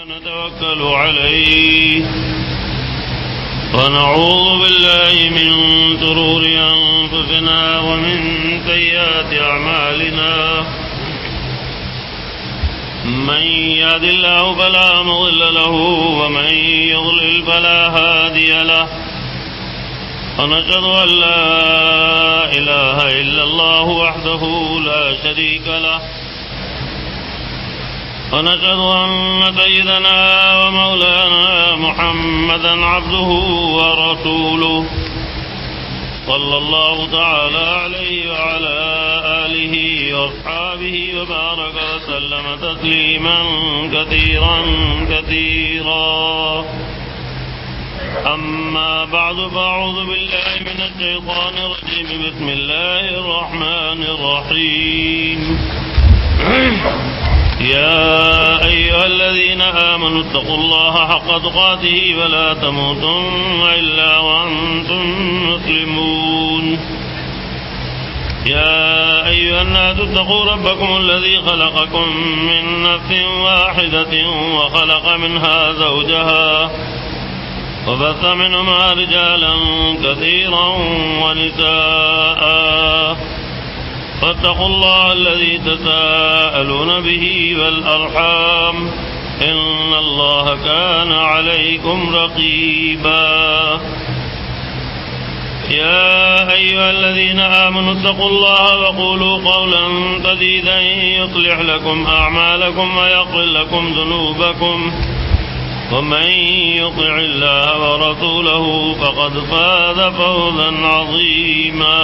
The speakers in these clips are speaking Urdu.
ونتوكل عليه ونعوذ بالله من شرور أنفسنا ومن سيئات أعمالنا من يهد الله فلا مضل له ومن يضلل فلا هادي له ونشهد أن لا إله إلا الله وحده لا شريك له ونشهد أن سيدنا ومولانا محمدا عبده ورسوله صلى الله تعالى عليه وعلى آله وأصحابه وبارك وسلم تسليما كثيرا أما بعد فأعوذ بالله من الشيطان الرجيم بسم الله الرحمن الرحيم يا أيها الذين آمنوا اتقوا الله حق تقاته ولا تموتن إلا وأنتم مسلمون يا أيها الناس اتقوا ربكم الذي خلقكم من نفس واحدة وخلق منها زوجها وبث منهما رجالا كثيرا ونساء فاتقوا الله الذي تساءلون به والأرحام إن الله كان عليكم رقيبا يا أيها الذين آمنوا اتقوا الله وقولوا قولا سديدا يصلح لكم أعمالكم ويغفر لكم ذنوبكم ومن يطع الله ورسوله فقد فاز فوزا عظيما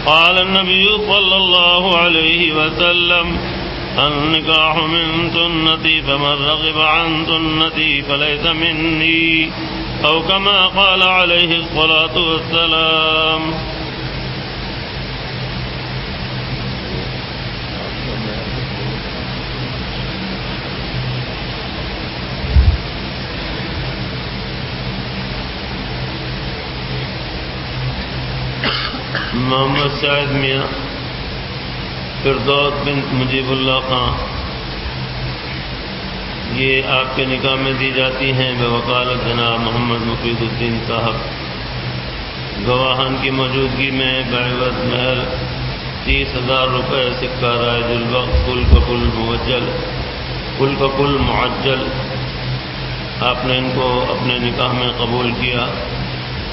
قال النبي صلى الله عليه وسلم النكاح من سنتي فمن رغب عن سنتي فليس مني أو كما قال عليه الصلاة والسلام محمد سعید میاں فردوس بنت مجیب اللہ خان یہ آپ کے نکاح میں دی جاتی ہیں بوکالت جناب محمد مفید الدین صاحب. گواہان کی موجودگی میں بعوض مہر 30,000 روپے سکہ رائج الوقت کل کا کل معجل آپ نے ان کو اپنے نکاح میں قبول کیا.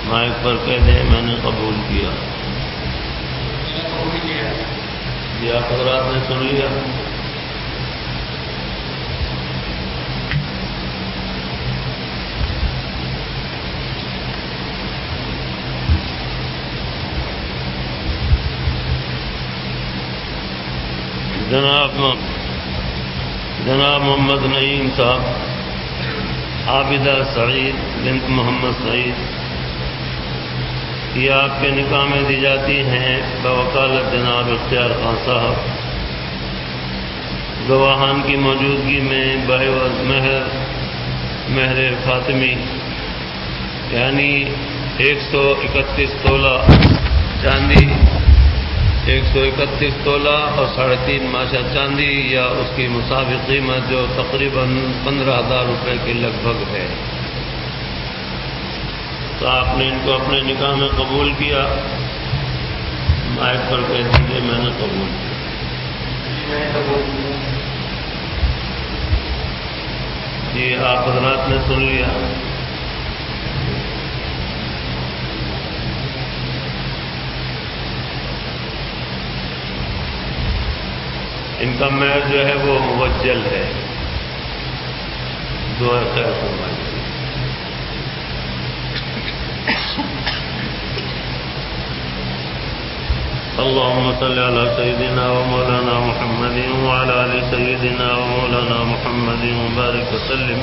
مائک پر کہہ دیں میں نے قبول کیا. یہ آپ حضرات نے سن لیا. جناب محمد نعیم صاحب عابدہ سعید بنت محمد سعید یہ آپ کے نکاح میں دی جاتی ہیں بوکالت جناب اختیار خان صاحب. گواہان کی موجودگی میں بعوض مہر فاطمی یعنی 131 تولہ چاندی 131 تولہ اور 3.5 ماشا چاندی یا اس کی مساوی قیمت جو تقریباً 15,000 روپے کے لگ بھگ ہے. تو آپ نے ان کو اپنے نکاح میں قبول کیا. مائک پر کہہ دیجیے میں نے قبول کیا. یہ آپ حضرات نے سن لیا. ان کا مہر جو ہے وہ موجل ہے. دعا خیر فرمائیے. اللهم صل على سيدنا ومولانا محمد وعلى آل سيدنا ومولانا محمد وبارك وسلم.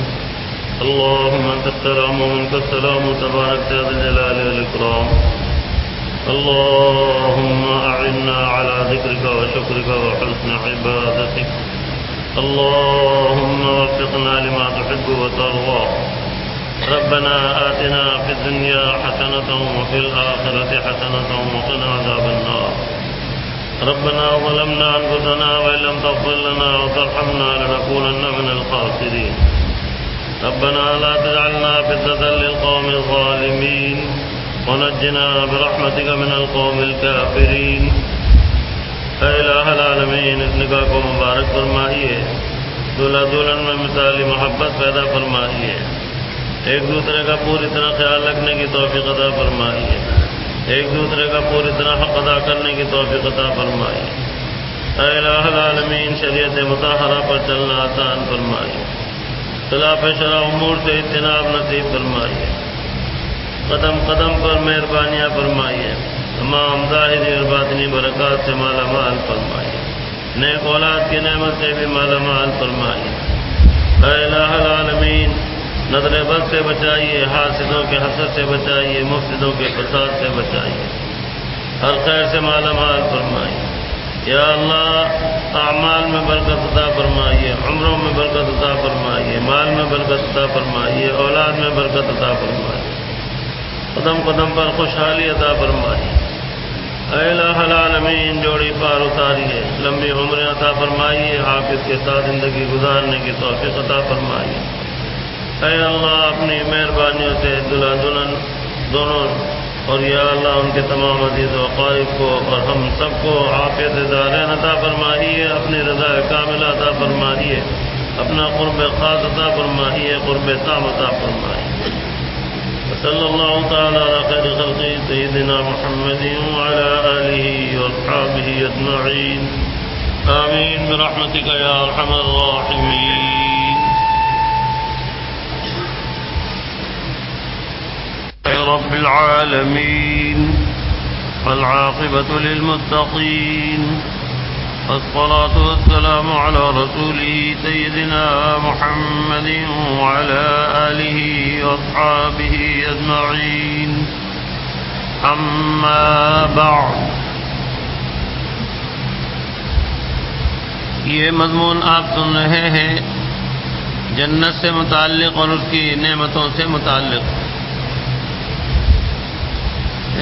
اللهم أنت السلام ومنك السلام تبارك يا ذا الجلال والإكرام. اللهم أعنا على ذكرك وشكرك وحسن عبادتك. اللهم وفقنا لما تحب وترضى. ربنا آتنا في الدنيا حسنة وفي الآخرة حسنة وقنا عذاب النار. ربنا ظلمنا أنفسنا وإن لم تغفر لنا وترحمنا لنكونن من الخاسرين ربنا لا تجعلنا فتنة للقوم الظالمين ونجنا برحمتك من القوم الكافرين اے الہ العالمین اس نکاح کو مبارک فرمائیے، دلہا دلہن میں مثالی محبت پیدا فرمائیے، ایک دوسرے کا پوری طرح خیال رکھنے کی توفیق عطا فرمائیے، ایک دوسرے کا پوری طرح حق ادا کرنے کی توفیق عطا فرمائیے، اے الہ العالمین شریعت مطہرہ پر چلنا آسان فرمائیے، خلاف شرع امور سے اجتناب نصیب فرمائیے، قدم قدم پر مہربانیاں فرمائیے، تمام ظاہری اور باطنی برکات سے مالا مال فرمائیے، نیک اولاد کی نعمت سے بھی مالا مال فرمائیے، اے الہ العالمین نظر بد سے بچائیے، حاسدوں کے حسد سے بچائیے، مفسدوں کے فساد سے بچائیے، ہر خیر سے مالا مال فرمائیے، یا اللہ اعمال میں برکت عطا فرمائیے، عمروں میں برکت عطا فرمائیے، مال میں برکت عطا فرمائیے، اولاد میں برکت عطا فرمائیے، قدم قدم پر خوشحالی عطا فرمائیے، اے الہ العالمین جوڑی پار اتاریے، لمبی عمریں عطا فرمائیے، حافظ کے ساتھ زندگی گزارنے کی توفیق عطا فرمائیے، اے اللہ اپنی مہربانیوں سے دلہا دلہن دونوں اور یا اللہ ان کے تمام عزیز و اقارب کو اور ہم سب کو عافیت دارین عطا فرمائیے، اپنی رضا کاملہ عطا فرمائیے، اپنا قرب خاص عطا فرمائیے، قرب تام عطا فرمائیے، صلی اللہ تعالی علی خیر خلقہ سیدنا محمد وعلی آلہ واصحابہ اجمعین، آمین برحمتک یا ارحم الراحمین۔ رب العالمین والعاقبۃ للمتقین والصلاة والسلام على رسوله سيدنا محمد وعلى آله وأصحابه أجمعين، أما بعد۔ یہ مضمون آپ سن رہے ہیں جنت سے متعلق اور اس کی نعمتوں سے متعلق۔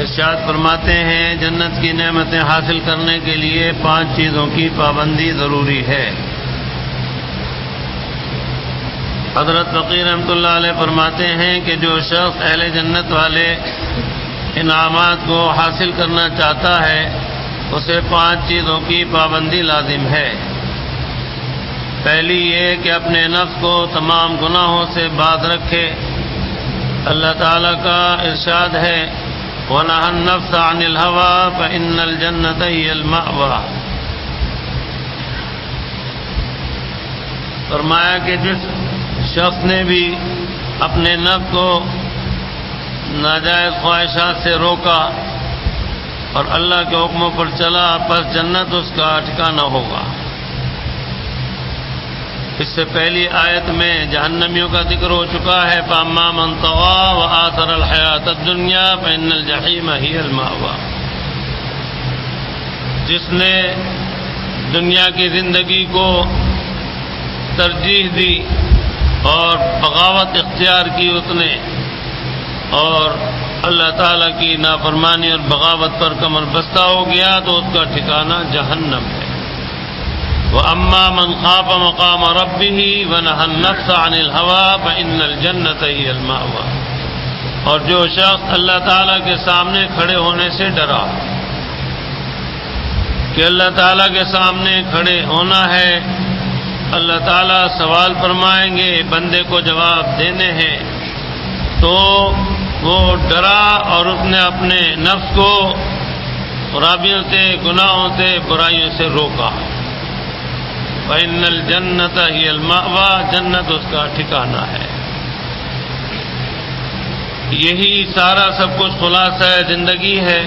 ارشاد فرماتے ہیں جنت کی نعمتیں حاصل کرنے کے لیے 5 چیزوں کی پابندی ضروری ہے۔ حضرت فقیر رحمۃ اللہ علیہ فرماتے ہیں کہ جو شخص اہل جنت والے انعامات کو حاصل کرنا چاہتا ہے اسے 5 چیزوں کی پابندی لازم ہے۔ پہلی یہ کہ اپنے نفس کو تمام گناہوں سے باز رکھے۔ اللہ تعالیٰ کا ارشاد ہے وَنَهَى النَّفْسَ عَنِ الْهَوَىٰ فَإِنَّ الْجَنَّةَ هِيَ الْمَأْوَىٰ۔ فرمایا کہ جس شخص نے بھی اپنے نفس کو ناجائز خواہشات سے روکا اور اللہ کے حکموں پر چلا پس جنت اس کا ٹھکانہ ہوگا۔ اس سے پہلی آیت میں جہنمیوں کا ذکر ہو چکا ہے، فَأَمَّا مَن طَغَىٰ وَآثَرَ الْحَيَاةَ الدُّنْيَا فَإِنَّ الْجَحِيمَ هِيَ الْمَأْوَىٰ۔ جس نے دنیا کی زندگی کو ترجیح دی اور بغاوت اختیار کی اس نے اور اللہ تعالیٰ کی نافرمانی اور بغاوت پر کمر بستہ ہو گیا تو اس کا ٹھکانہ جہنم ہے۔ وَأَمَّا مَنْ خَافَ مَقَامَ رَبِّهِ وَنَهَى النَّفْسَ عَنِ الْهَوَىٰ فَإِنَّ الْجَنَّةَ هِيَ الْمَأْوَىٰ۔ اور جو شخص اللہ تعالیٰ کے سامنے کھڑے ہونے سے ڈرا کہ اللہ تعالیٰ کے سامنے کھڑے ہونا ہے، اللہ تعالیٰ سوال فرمائیں گے، بندے کو جواب دینے ہیں، تو وہ ڈرا اور اس نے اپنے نفس کو خرابیوں سے، گناہوں سے، برائیوں سے روکا۔ فَإِنَّ الْجَنَّةَ هِيَ الْمَأْوَىٰ، جنت اس کا ٹھکانہ ہے۔ یہی سارا سب کچھ خلاصہ زندگی ہے،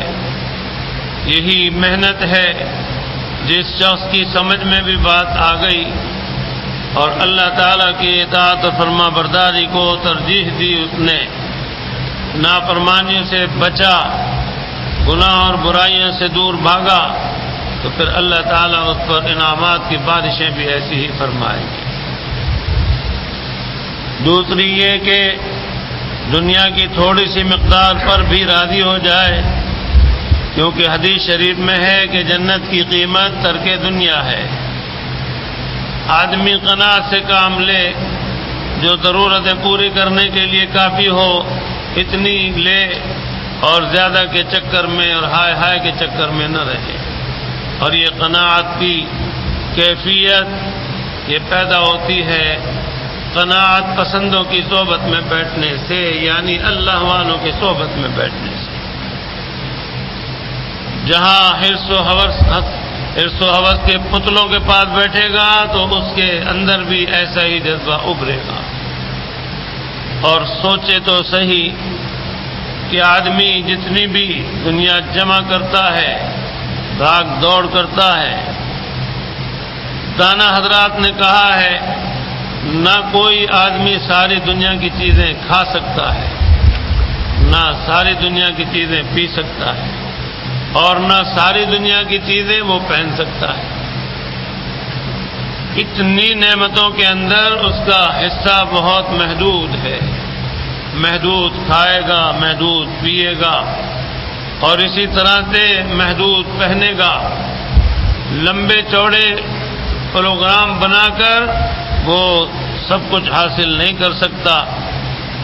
یہی محنت ہے۔ جس شخص کی سمجھ میں بھی بات آ گئی اور اللہ تعالیٰ کی اطاعت و فرما برداری کو ترجیح دی، اس نے نافرمانیوں سے بچا، گناہ اور برائیوں سے دور بھاگا، تو پھر اللہ تعالیٰ اس پر انعامات کی بارشیں بھی ایسی ہی فرمائیں گے۔ دوسری یہ کہ دنیا کی تھوڑی سی مقدار پر بھی راضی ہو جائے کیونکہ حدیث شریف میں ہے کہ جنت کی قیمت ترک دنیا ہے۔ آدمی قناعت سے کام لے، جو ضرورتیں پوری کرنے کے لیے کافی ہو اتنی لے، اور زیادہ کے چکر میں اور ہائے ہائے کے چکر میں نہ رہے۔ اور یہ قناعت کی کیفیت یہ پیدا ہوتی ہے قناعت پسندوں کی صحبت میں بیٹھنے سے، یعنی اللہ والوں کی صحبت میں بیٹھنے سے۔ جہاں حرص و حوث کے پتلوں کے پاس بیٹھے گا تو اس کے اندر بھی ایسا ہی جذبہ ابھرے گا۔ اور سوچے تو صحیح کہ آدمی جتنی بھی دنیا جمع کرتا ہے، بھاگ دوڑ کرتا ہے، دانا حضرات نے کہا ہے نہ کوئی آدمی ساری دنیا کی چیزیں کھا سکتا ہے، نہ ساری دنیا کی چیزیں پی سکتا ہے، اور نہ ساری دنیا کی چیزیں وہ پہن سکتا ہے۔ اتنی نعمتوں کے اندر اس کا حصہ بہت محدود ہے، محدود کھائے گا، محدود پیے گا، اور اسی طرح سے محدود پہنے گا۔ لمبے چوڑے پروگرام بنا کر وہ سب کچھ حاصل نہیں کر سکتا۔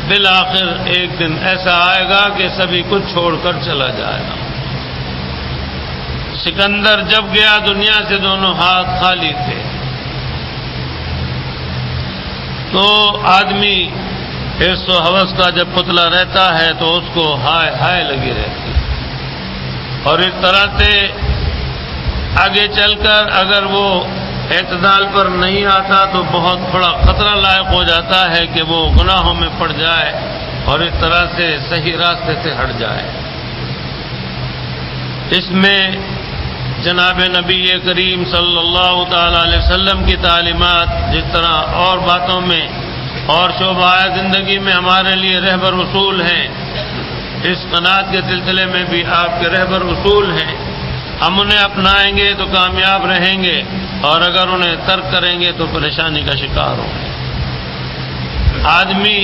بالآخر ایک دن ایسا آئے گا کہ سبھی کچھ چھوڑ کر چلا جائے گا۔ سکندر جب گیا دنیا سے دونوں ہاتھ خالی تھے۔ تو آدمی حرص و حوث کا جب پتلا رہتا ہے تو اس کو ہائے ہائے لگی رہتی ہے، اور اس طرح سے آگے چل کر اگر وہ اعتدال پر نہیں آتا تو بہت بڑا خطرہ لاحق ہو جاتا ہے کہ وہ گناہوں میں پڑ جائے اور اس طرح سے صحیح راستے سے ہٹ جائے۔ اس میں جناب نبی کریم صلی اللہ تعالی علیہ وسلم کی تعلیمات جس طرح اور باتوں میں اور شعبہ زندگی میں ہمارے لیے رہبر اصول ہیں، اس قناعت کے سلسلے میں بھی آپ کے رہبر اصول ہیں۔ ہم انہیں اپنائیں گے تو کامیاب رہیں گے، اور اگر انہیں ترک کریں گے تو پریشانی کا شکار ہوں گے۔ آدمی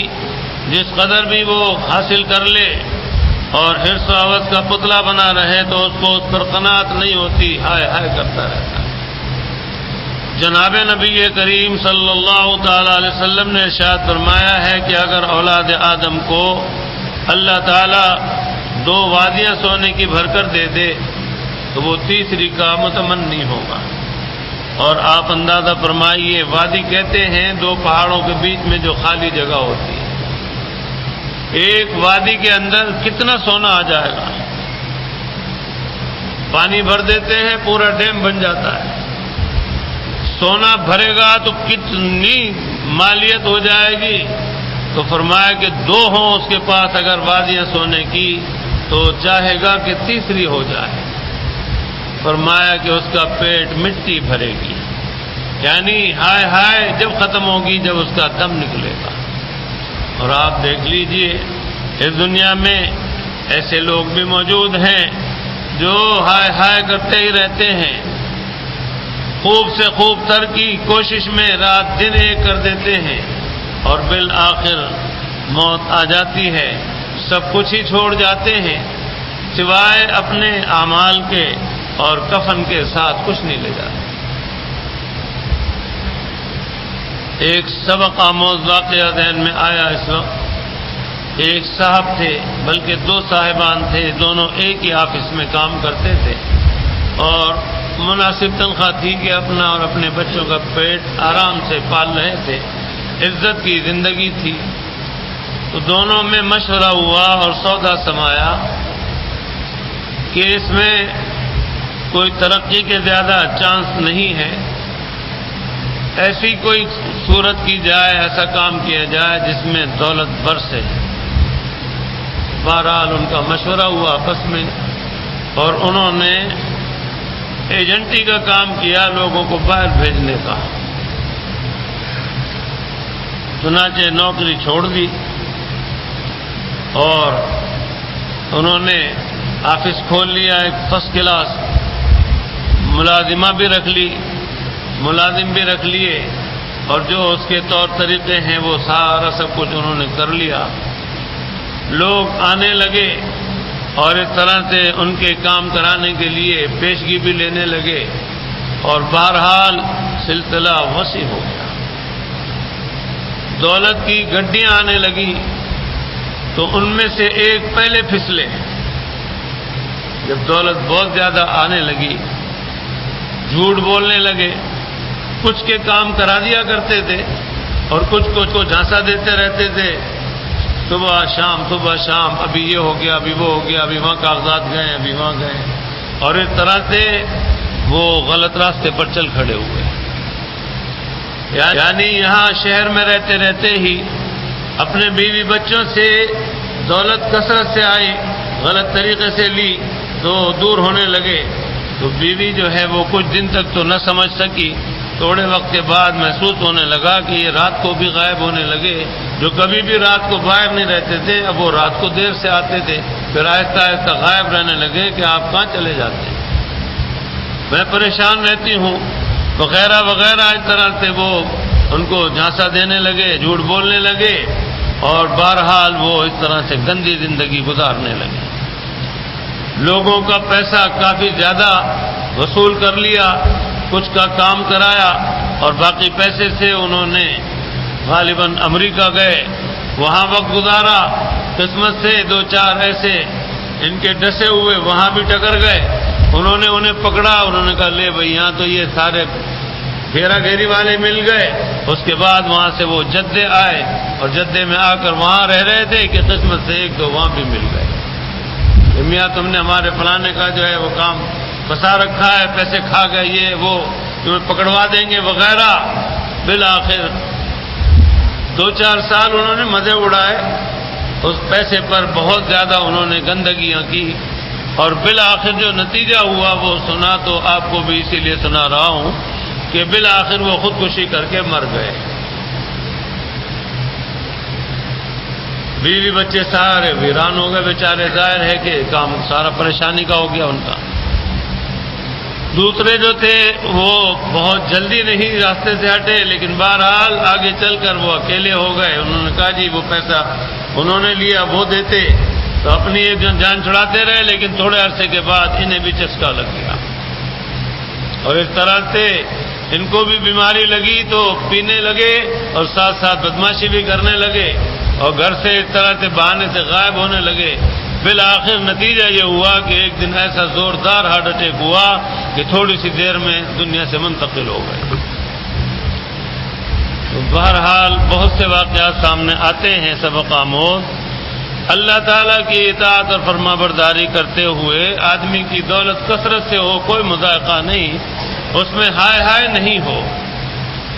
جس قدر بھی وہ حاصل کر لے اور حرص و حوث کا پتلا بنا رہے تو اس کو اس پر قناعت نہیں ہوتی، ہائے ہائے کرتا رہتا ہے۔ جناب نبی کریم صلی اللہ تعالی علیہ وسلم نے ارشاد فرمایا ہے کہ اگر اولاد آدم کو اللہ تعالی 2 وادیاں سونے کی بھر کر دے دے تو وہ تیسری کا متمنی ہوگا۔ اور آپ اندازہ فرمائیے، وادی کہتے ہیں 2 پہاڑوں کے بیچ میں جو خالی جگہ ہوتی ہے، ایک وادی کے اندر کتنا سونا آ جائے گا۔ پانی بھر دیتے ہیں پورا ڈیم بن جاتا ہے، سونا بھرے گا تو کتنی مالیت ہو جائے گی۔ تو فرمایا کہ 2 ہوں اس کے پاس اگر وادیاں سونے کی تو چاہے گا کہ تیسری ہو جائے۔ فرمایا کہ اس کا پیٹ مٹی بھرے گی، یعنی ہائے ہائے جب ختم ہوگی جب اس کا دم نکلے گا۔ اور آپ دیکھ لیجئے اس دنیا میں ایسے لوگ بھی موجود ہیں جو ہائے ہائے کرتے ہی رہتے ہیں، خوب سے خوب تر کی کوشش میں رات دن ایک کر دیتے ہیں، اور بالآخر موت آ جاتی ہے، سب کچھ ہی چھوڑ جاتے ہیں، سوائے اپنے اعمال کے اور کفن کے ساتھ کچھ نہیں لے جاتے۔ ایک سبق آموز واقعہ ذہن میں آیا اس وقت۔ ایک صاحب تھے، بلکہ 2 صاحبان تھے، دونوں ایک ہی آفس میں کام کرتے تھے، اور مناسب تنخواہ تھی کہ اپنا اور اپنے بچوں کا پیٹ آرام سے پال رہے تھے، عزت کی زندگی تھی۔ تو دونوں میں مشورہ ہوا اور سودا سمایا کہ اس میں کوئی ترقی کے زیادہ چانس نہیں ہے، ایسی کوئی صورت کی جائے، ایسا کام کیا جائے جس میں دولت برسے۔ بہرحال ان کا مشورہ ہوا آپس میں، اور انہوں نے ایجنٹی کا کام کیا، لوگوں کو باہر بھیجنے کا۔ چنانچہ نوکری چھوڑ دی اور انہوں نے آفس کھول لیا، ایک فرسٹ کلاس ملازمہ بھی رکھ لی، ملازم بھی رکھ لیے، اور جو اس کے طور طریقے ہیں وہ سارا سب کچھ انہوں نے کر لیا۔ لوگ آنے لگے اور اس طرح سے ان کے کام کرانے کے لیے پیشگی بھی لینے لگے، اور بہرحال سلسلہ وسیع ہو گیا۔ دولت کی گڈیاں آنے لگی تو ان میں سے ایک پہلے پھسلے۔ جب دولت بہت زیادہ آنے لگی، جھوٹ بولنے لگے، کچھ کے کام کرا دیا کرتے تھے اور کچھ کو جھانسا دیتے رہتے تھے، صبح شام، ابھی یہ ہو گیا، ابھی وہ ہو گیا، ابھی وہاں کاغذات گئے، ابھی وہاں گئے، اور اس طرح سے وہ غلط راستے پر چل کھڑے ہوئے۔ یعنی یہاں شہر میں رہتے رہتے ہی اپنے بیوی بچوں سے دولت کثرت سے آئی، غلط طریقے سے لی تو دور ہونے لگے۔ تو بیوی جو ہے وہ کچھ دن تک تو نہ سمجھ سکی، تھوڑے وقت کے بعد محسوس ہونے لگا کہ یہ رات کو بھی غائب ہونے لگے، جو کبھی بھی رات کو باہر نہیں رہتے تھے اب وہ رات کو دیر سے آتے تھے، پھر آہستہ آہستہ غائب رہنے لگے کہ آپ کہاں چلے جاتے ہیں، میں پریشان رہتی ہوں وغیرہ وغیرہ۔ اس طرح سے وہ ان کو جھانسا دینے لگے، جھوٹ بولنے لگے، اور بہرحال وہ اس طرح سے گندی زندگی گزارنے لگے۔ لوگوں کا پیسہ کافی زیادہ وصول کر لیا، کچھ کا کام کرایا، اور باقی پیسے سے انہوں نے غالباً امریکہ گئے، وہاں وقت گزارا۔ قسمت سے دو چار ایسے ان کے ڈسے ہوئے وہاں بھی ٹکر گئے، انہوں نے انہیں پکڑا، انہوں نے کہا لے بھئی یہاں تو یہ سارے گھیرا گھیری والے مل گئے۔ اس کے بعد وہاں سے وہ جدے آئے، اور جدے میں آ کر وہاں رہ رہے تھے کہ قسمت سے ایک دو وہاں بھی مل گئے، میاں تم نے ہمارے فلانے کا جو ہے وہ کام پھنسا رکھا ہے، پیسے کھا گئے، یہ وہ تمہیں پکڑوا دیں گے وغیرہ۔ بالآخر 2-4 سال انہوں نے مزے اڑائے، اس پیسے پر بہت زیادہ انہوں نے گندگیاں کی، اور بالآخر جو نتیجہ ہوا وہ سنا تو آپ کو بھی اسی لیے سنا رہا ہوں کہ بالآخر وہ خودکشی کر کے مر گئے۔ بیوی بچے سارے ویران ہو گئے بیچارے، ظاہر ہے کہ کام سارا پریشانی کا ہو گیا ان کا۔ دوسرے جو تھے وہ بہت جلدی نہیں راستے سے ہٹے، لیکن بہرحال آگے چل کر وہ اکیلے ہو گئے۔ انہوں نے کہا جی وہ پیسہ انہوں نے لیا وہ دیتے، تو اپنی ایک جان چھڑاتے رہے، لیکن تھوڑے عرصے کے بعد انہیں بھی چسکا لگ گیا، اور اس طرح سے ان کو بھی بیماری لگی تو پینے لگے، اور ساتھ ساتھ بدماشی بھی کرنے لگے، اور گھر سے اس طرح سے بہانے سے غائب ہونے لگے۔ بالآخر نتیجہ یہ ہوا کہ ایک دن ایسا زوردار ہارٹ اٹیک ہوا کہ تھوڑی سی دیر میں دنیا سے منتقل ہو گئے۔ تو بہرحال بہت سے واقعات سامنے آتے ہیں سبق آموز۔ اللہ تعالیٰ کی اطاعت اور فرما برداری کرتے ہوئے آدمی کی دولت کثرت سے ہو، کوئی مذائقہ نہیں، اس میں ہائے نہیں ہو،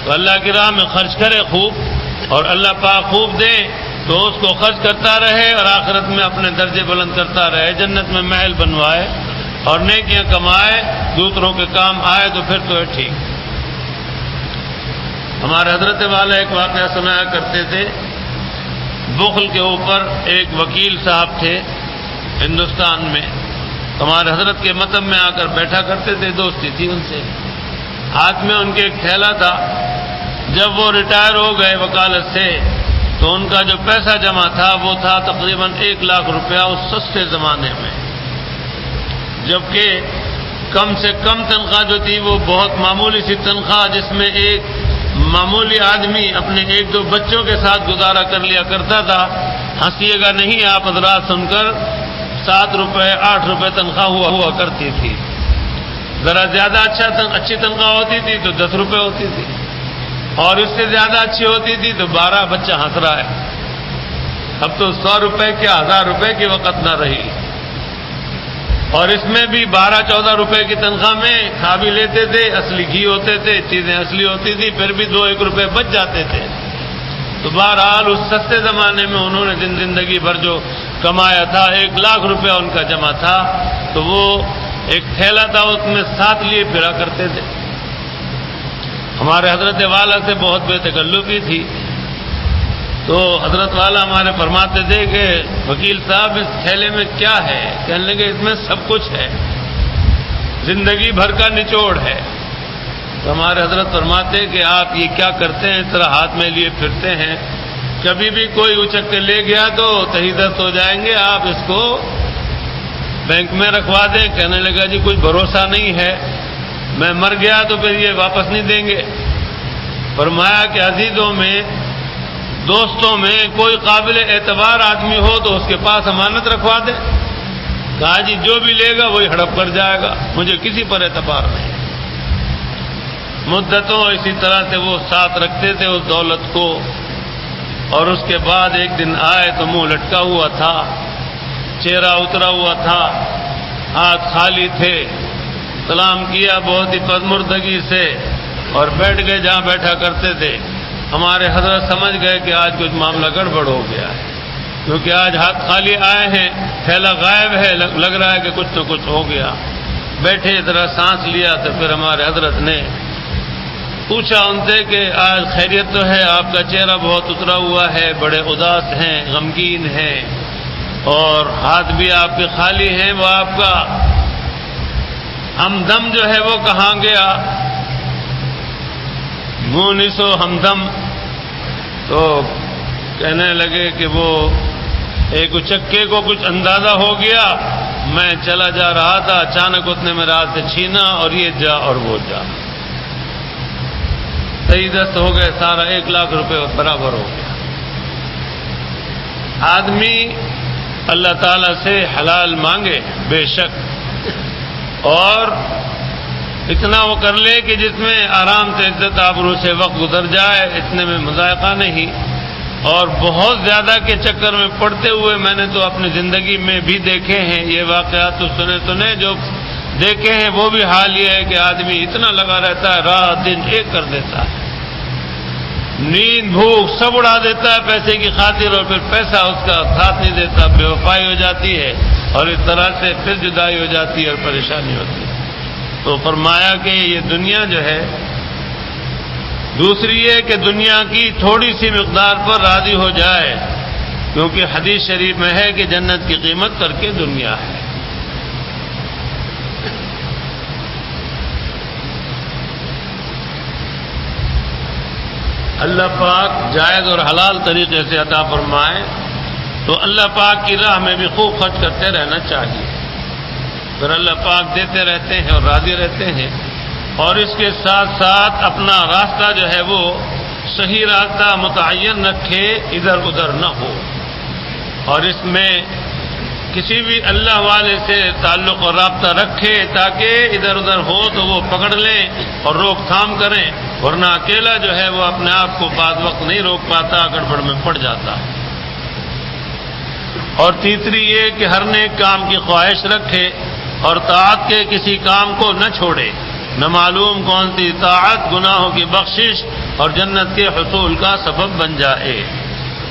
تو اللہ کی راہ میں خرچ کرے خوب، اور اللہ پاک خوب دے تو اس کو خرچ کرتا رہے، اور آخرت میں اپنے درجے بلند کرتا رہے، جنت میں محل بنوائے اور نیکیاں کمائے، دوسروں کے کام آئے تو پھر تو ہے ٹھیک۔ ہمارے حضرت والا ایک واقعہ سنایا کرتے تھے، بخل کے اوپر ایک وکیل صاحب تھے ہندوستان میں، ہمارے حضرت کے مطب میں آ کر بیٹھا کرتے تھے، دوستی تھی ان سے، ہاتھ میں ان کے ایک تھیلا تھا۔ جب وہ ریٹائر ہو گئے وکالت سے تو ان کا جو پیسہ جمع تھا وہ تھا تقریباً 1 لاکھ روپیہ اس سستے زمانے میں، جبکہ کم سے کم تنخواہ جو تھی وہ بہت معمولی سی تنخواہ، جس میں ایک معمولی آدمی اپنے 1-2 بچوں کے ساتھ گزارا کر لیا کرتا تھا۔ ہنسیے گا نہیں آپ حضرات سن کر، 7 روپے 8 روپے تنخواہ ہوا کرتی تھی، ذرا زیادہ اچھی تنخواہ ہوتی تھی تو 10 روپے ہوتی تھی، اور اس سے زیادہ اچھی ہوتی تھی تو 12 بچہ ہنس رہا ہے۔ اب تو 100 روپے کیا 1000 روپے کی وقت نہ رہی، اور اس میں بھی 12-14 روپے کی تنخواہ میں کھا بھی لیتے تھے، اصلی گھی ہوتے تھے، چیزیں اصلی ہوتی تھی، پھر بھی 2-1 روپے بچ جاتے تھے۔ تو بہرحال اس سستے زمانے میں انہوں نے زندگی بھر جو کمایا تھا، 1 لاکھ روپیہ ان کا جمع تھا، تو وہ ایک تھیلا تھا اس میں ساتھ لیے پھرا کرتے تھے۔ ہمارے حضرت والا سے بہت بے تکلفی تھی، تو حضرت والا ہمارے فرماتے تھے کہ وکیل صاحب اس تھیلے میں کیا ہے؟ کہنے لگے اس میں سب کچھ ہے، زندگی بھر کا نچوڑ ہے۔ تو ہمارے حضرت فرماتے کہ آپ یہ کیا کرتے ہیں، اس طرح ہاتھ میں لیے پھرتے ہیں، کبھی بھی کوئی اچک کے لے گیا تو تہی دست ہو جائیں گے، آپ اس کو بینک میں رکھوا دیں. کہنے لگا جی کچھ بھروسہ نہیں ہے، میں مر گیا تو پھر یہ واپس نہیں دیں گے. فرمایا کہ عزیزوں میں، دوستوں میں کوئی قابل اعتبار آدمی ہو تو اس کے پاس امانت رکھوا دیں. کہا جی جو بھی لے گا وہی ہڑپ کر جائے گا، مجھے کسی پر اعتبار نہیں. مدتوں اسی طرح سے وہ ساتھ رکھتے تھے اس دولت کو. اور اس کے بعد ایک دن آئے تو منہ لٹکا ہوا تھا، چہرہ اترا ہوا تھا، ہاتھ خالی تھے. سلام کیا بہت ہی پدمردگی سے اور بیٹھ گئے جہاں بیٹھا کرتے تھے. ہمارے حضرت سمجھ گئے کہ آج کچھ معاملہ گڑبڑ ہو گیا ہے، کیونکہ آج ہاتھ خالی آئے ہیں، تھیلا غائب ہے، لگ رہا ہے کہ کچھ نہ کچھ ہو گیا. بیٹھے ذرا سانس لیا تو پھر ہمارے حضرت نے پوچھا ان سے کہ آج خیریت تو ہے؟ آپ کا چہرہ بہت اترا ہوا ہے، بڑے اداس ہیں، غمگین ہیں، اور ہاتھ بھی آپ کے خالی ہیں. وہ آپ کا ہمدم جو ہے وہ کہاں گیا؟ مونس و ہمدم. تو کہنے لگے کہ وہ ایک چکے کو کچھ اندازہ ہو گیا، میں چلا جا رہا تھا، اچانک اس نے میرے ہاتھ سے چھینا اور یہ جا اور وہ جا. صحیح دست ہو گئے، سارا 1,00,000 روپے برابر ہو گیا. آدمی اللہ تعالی سے حلال مانگے بے شک، اور اتنا وہ کر لے کہ جس میں آرام سے عزت آبرو سے وقت گزر جائے، اتنے میں مذائقہ نہیں. اور بہت زیادہ کے چکر میں پڑتے ہوئے میں نے تو اپنی زندگی میں بھی دیکھے ہیں یہ واقعات. تو سنے جو دیکھے ہیں وہ بھی حال یہ ہے کہ آدمی اتنا لگا رہتا ہے، رات دن ایک کر دیتا ہے، نیند بھوک سب اڑا دیتا ہے پیسے کی خاطر، اور پھر پیسہ اس کا ساتھ نہیں دیتا، بے وفائی ہو جاتی ہے، اور اس طرح سے پھر جدائی ہو جاتی ہے اور پریشانی ہوتی ہے. تو فرمایا کہ یہ دنیا جو ہے، دوسری یہ کہ دنیا کی تھوڑی سی مقدار پر راضی ہو جائے، کیونکہ حدیث شریف میں ہے کہ جنت کی قیمت کر کے دنیا ہے. اللہ پاک جائز اور حلال طریقے سے عطا فرمائے تو اللہ پاک کی راہ میں بھی خوب خرچ کرتے رہنا چاہیے. پھر اللہ پاک دیتے رہتے ہیں اور راضی رہتے ہیں. اور اس کے ساتھ ساتھ اپنا راستہ جو ہے وہ صحیح راستہ متعین رکھے، ادھر ادھر نہ ہو، اور اس میں کسی بھی اللہ والے سے تعلق اور رابطہ رکھے تاکہ ادھر ادھر ہو تو وہ پکڑ لیں اور روک تھام کریں، ورنہ اکیلا جو ہے وہ اپنے آپ کو بعض وقت نہیں روک پاتا، گڑبڑ میں پڑ جاتا. اور تیسری یہ کہ ہر نیک کام کی خواہش رکھے اور طاعت کے کسی کام کو نہ چھوڑے، نہ معلوم کون سی طاعت گناہوں کی بخشش اور جنت کے حصول کا سبب بن جائے.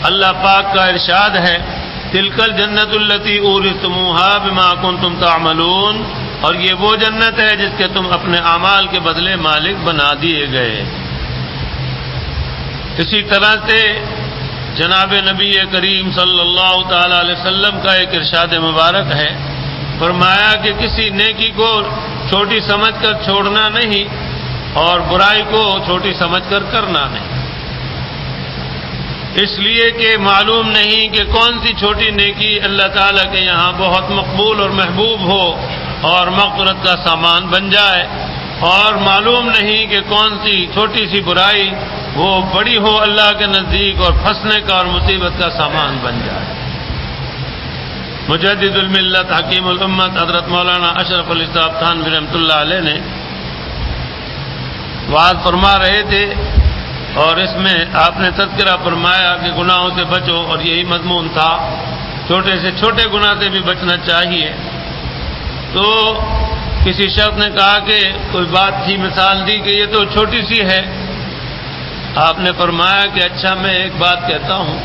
اللہ پاک کا ارشاد ہے، تلک الجنت التی اورثتموها بما کنتم تعملون، اور یہ وہ جنت ہے جس کے تم اپنے اعمال کے بدلے مالک بنا دیے گئے. اسی طرح سے جناب نبی کریم صلی اللہ تعالی علیہ وسلم کا ایک ارشاد مبارک ہے، فرمایا کہ کسی نیکی کو چھوٹی سمجھ کر چھوڑنا نہیں اور برائی کو چھوٹی سمجھ کر کرنا نہیں، اس لیے کہ معلوم نہیں کہ کون سی چھوٹی نیکی اللہ تعالیٰ کے یہاں بہت مقبول اور محبوب ہو اور مغفرت کا سامان بن جائے، اور معلوم نہیں کہ کون سی چھوٹی سی برائی وہ بڑی ہو اللہ کے نزدیک اور پھنسنے کا اور مصیبت کا سامان بن جائے. مجدد الملت حکیم الامت حضرت مولانا اشرف علی صاحب تھانوی رحمۃ اللہ علیہ نے وعظ فرما رہے تھے، اور اس میں آپ نے تذکرہ فرمایا کہ گناہوں سے بچو، اور یہی مضمون تھا، چھوٹے سے چھوٹے گناہ سے بھی بچنا چاہیے. تو کسی شخص نے کہا کہ کوئی بات تھی، مثال دی کہ یہ تو چھوٹی سی ہے. آپ نے فرمایا کہ اچھا میں ایک بات کہتا ہوں،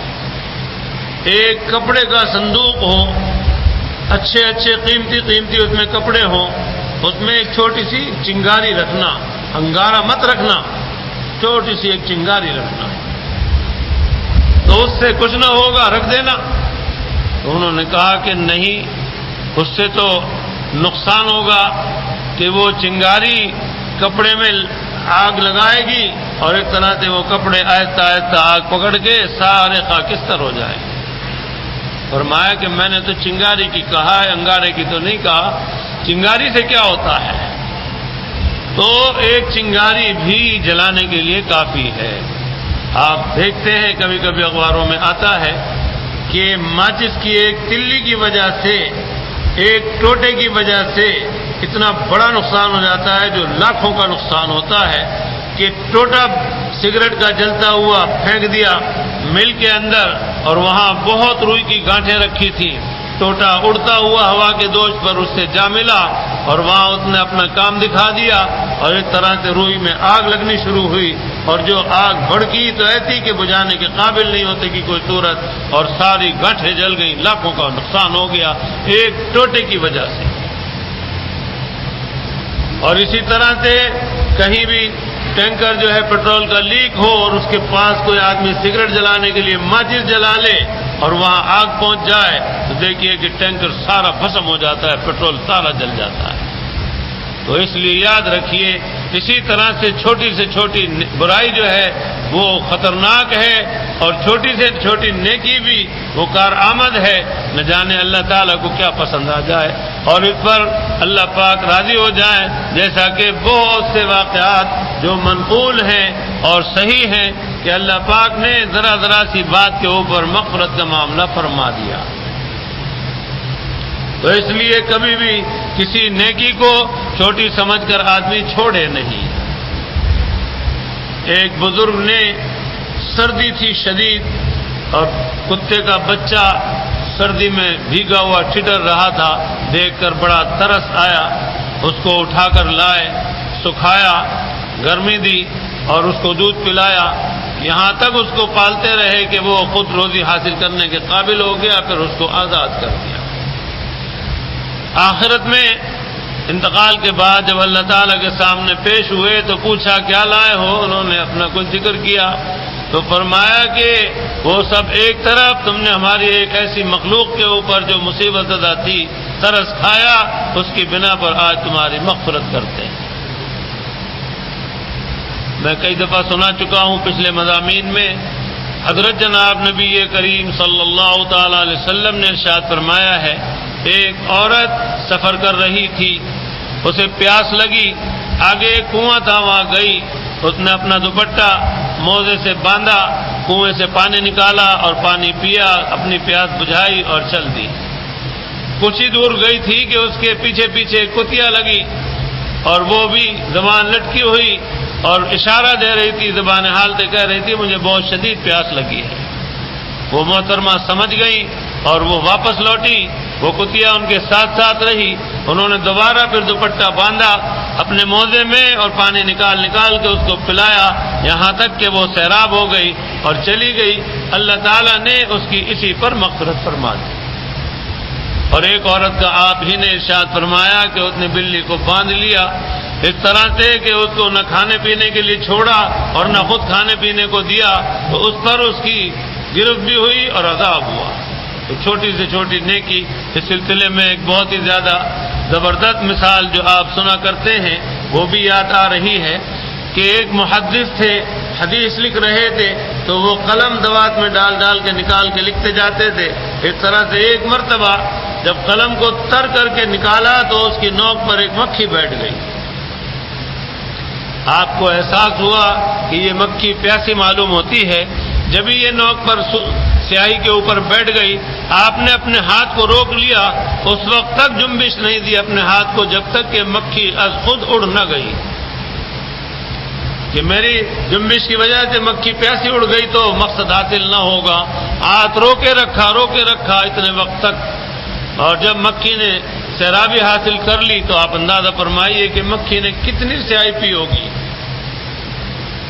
ایک کپڑے کا صندوق ہو، اچھے اچھے قیمتی اس میں کپڑے ہوں، اس میں ایک چھوٹی سی چنگاری رکھنا، انگارہ مت رکھنا، چھوٹی سی ایک چنگاری رکھنا، تو اس سے کچھ نہ ہوگا، رکھ دینا. تو انہوں نے کہا کہ نہیں، اس سے تو نقصان ہوگا کہ وہ چنگاری کپڑے میں آگ لگائے گی اور ایک طرح سے وہ کپڑے آہستہ آہستہ آگ پکڑ کے سارے خاکستر ہو جائیں گے. فرمایا کہ میں نے تو چنگاری کی کہا ہے، انگارے کی تو نہیں کہا، چنگاری سے کیا ہوتا ہے؟ تو ایک چنگاری بھی جلانے کے لیے کافی ہے۔ آپ دیکھتے ہیں کبھی کبھی اخباروں میں آتا ہے کہ ماچس کی ایک تلی کی وجہ سے، ایک ٹوٹے کی وجہ سے اتنا بڑا نقصان ہو جاتا ہے جو لاکھوں کا نقصان ہوتا ہے کہ ٹوٹا سگریٹ کا جلتا ہوا پھینک دیا مل کے اندر، اور وہاں بہت روئی کی گانٹھیں رکھی تھیں، ٹوٹا اڑتا ہوا ہوا کے دوش پر اس سے جا ملا اور وہاں اس نے اپنا کام دکھا دیا، اور اس طرح سے روئی میں آگ لگنی شروع ہوئی، اور جو آگ بھڑکی تو ایسی کہ بجھانے کے قابل نہیں ہوتے کی کوئی صورت، اور ساری گانٹھیں جل گئیں، لاکھوں کا نقصان ہو گیا ایک ٹوٹے کی وجہ سے۔ اور اسی طرح سے کہیں بھی ٹینکر جو ہے پیٹرول کا لیک ہو اور اس کے پاس کوئی آدمی سگریٹ جلانے کے لیے ماچس جلا لے اور وہاں آگ پہنچ جائے تو دیکھیے کہ ٹینکر سارا بھسم ہو جاتا ہے، پیٹرول سارا جل جاتا ہے۔ تو اس لیے یاد رکھیے، اسی طرح سے چھوٹی برائی جو ہے وہ خطرناک ہے، اور چھوٹی سے چھوٹی نیکی بھی وہ کارآمد ہے، نہ جانے اللہ تعالیٰ کو کیا پسند آ جائے اور اس پر اللہ پاک راضی ہو جائے، جیسا کہ بہت سے واقعات جو منقول ہیں اور صحیح ہیں کہ اللہ پاک نے ذرا سی بات کے اوپر مغفرت کا معاملہ فرما دیا۔ تو اس لیے کبھی بھی کسی نیکی کو چھوٹی سمجھ کر آدمی چھوڑے نہیں۔ ایک بزرگ نے، سردی تھی شدید اور کتے کا بچہ سردی میں بھیگا ہوا ٹھٹر رہا تھا، دیکھ کر بڑا ترس آیا، اس کو اٹھا کر لائے، سکھایا، گرمی دی اور اس کو دودھ پلایا، یہاں تک اس کو پالتے رہے کہ وہ خود روزی حاصل کرنے کے قابل ہو گیا، پھر اس کو آزاد کر دیا۔ آخرت میں انتقال کے بعد جب اللہ تعالیٰ کے سامنے پیش ہوئے تو پوچھا کیا لائے ہو؟ انہوں نے اپنا کچھ ذکر کیا تو فرمایا کہ وہ سب ایک طرف، تم نے ہماری ایک ایسی مخلوق کے اوپر جو مصیبت زدہ تھی ترس کھایا، اس کی بنا پر آج تمہاری مغفرت کرتے ہیں۔ میں کئی دفعہ سنا چکا ہوں پچھلے مضامین میں، حضرت جناب نبی کریم صلی اللہ تعالی علیہ وسلم نے ارشاد فرمایا ہے، ایک عورت سفر کر رہی تھی، اسے پیاس لگی، آگے ایک کنواں تھا، وہاں گئی، اس نے اپنا دوپٹہ موزے سے باندھا، کنویں سے پانی نکالا اور پانی پیا، اپنی پیاس بجھائی اور چل دی۔ کچھ ہی دور گئی تھی کہ اس کے پیچھے پیچھے کتیا لگی اور وہ بھی زبان لٹکی ہوئی اور اشارہ دے رہی تھی، زبان حال سے کہہ رہی تھی مجھے بہت شدید پیاس لگی ہے۔ وہ محترمہ سمجھ گئی اور وہ واپس لوٹی، وہ کتیا ان کے ساتھ ساتھ رہی، انہوں نے دوبارہ پھر دوپٹہ باندھا اپنے موزے میں اور پانی نکال کے اس کو پلایا، یہاں تک کہ وہ سیراب ہو گئی اور چلی گئی۔ اللہ تعالیٰ نے اس کی اسی پر مغفرت فرما دی۔ اور ایک عورت کا آپ ہی نے ارشاد فرمایا کہ اس نے بلی کو باندھ لیا اس طرح سے کہ اس کو نہ کھانے پینے کے لیے چھوڑا اور نہ خود کھانے پینے کو دیا، تو اس پر اس کی گرفت بھی ہوئی اور عذاب ہوا۔ تو چھوٹی سے چھوٹی نیکی، اس سلسلے میں ایک بہت ہی زیادہ زبردست مثال جو آپ سنا کرتے ہیں وہ بھی یاد آ رہی ہے کہ ایک محدث تھے، حدیث لکھ رہے تھے تو وہ قلم دوات میں ڈال کے نکال کے لکھتے جاتے تھے۔ اس طرح سے ایک مرتبہ جب قلم کو تر کر کے نکالا تو اس کی نوک پر ایک مکھی بیٹھ گئی۔ آپ کو احساس ہوا کہ یہ مکھی پیاسی معلوم ہوتی ہے، جب ہی یہ نوک پر سیاہی کے اوپر بیٹھ گئی، آپ نے اپنے ہاتھ کو روک لیا، اس وقت تک جنبش نہیں دی اپنے ہاتھ کو جب تک کہ مکھی از خود اڑ نہ گئی، کہ میری جنبش کی وجہ سے مکھی پیاسی اڑ گئی تو مقصد حاصل نہ ہوگا۔ ہاتھ روکے رکھا اتنے وقت تک، اور جب مکھی نے سیرابی حاصل کر لی تو آپ اندازہ فرمائیے کہ مکھی نے کتنی سیاہی پی ہوگی۔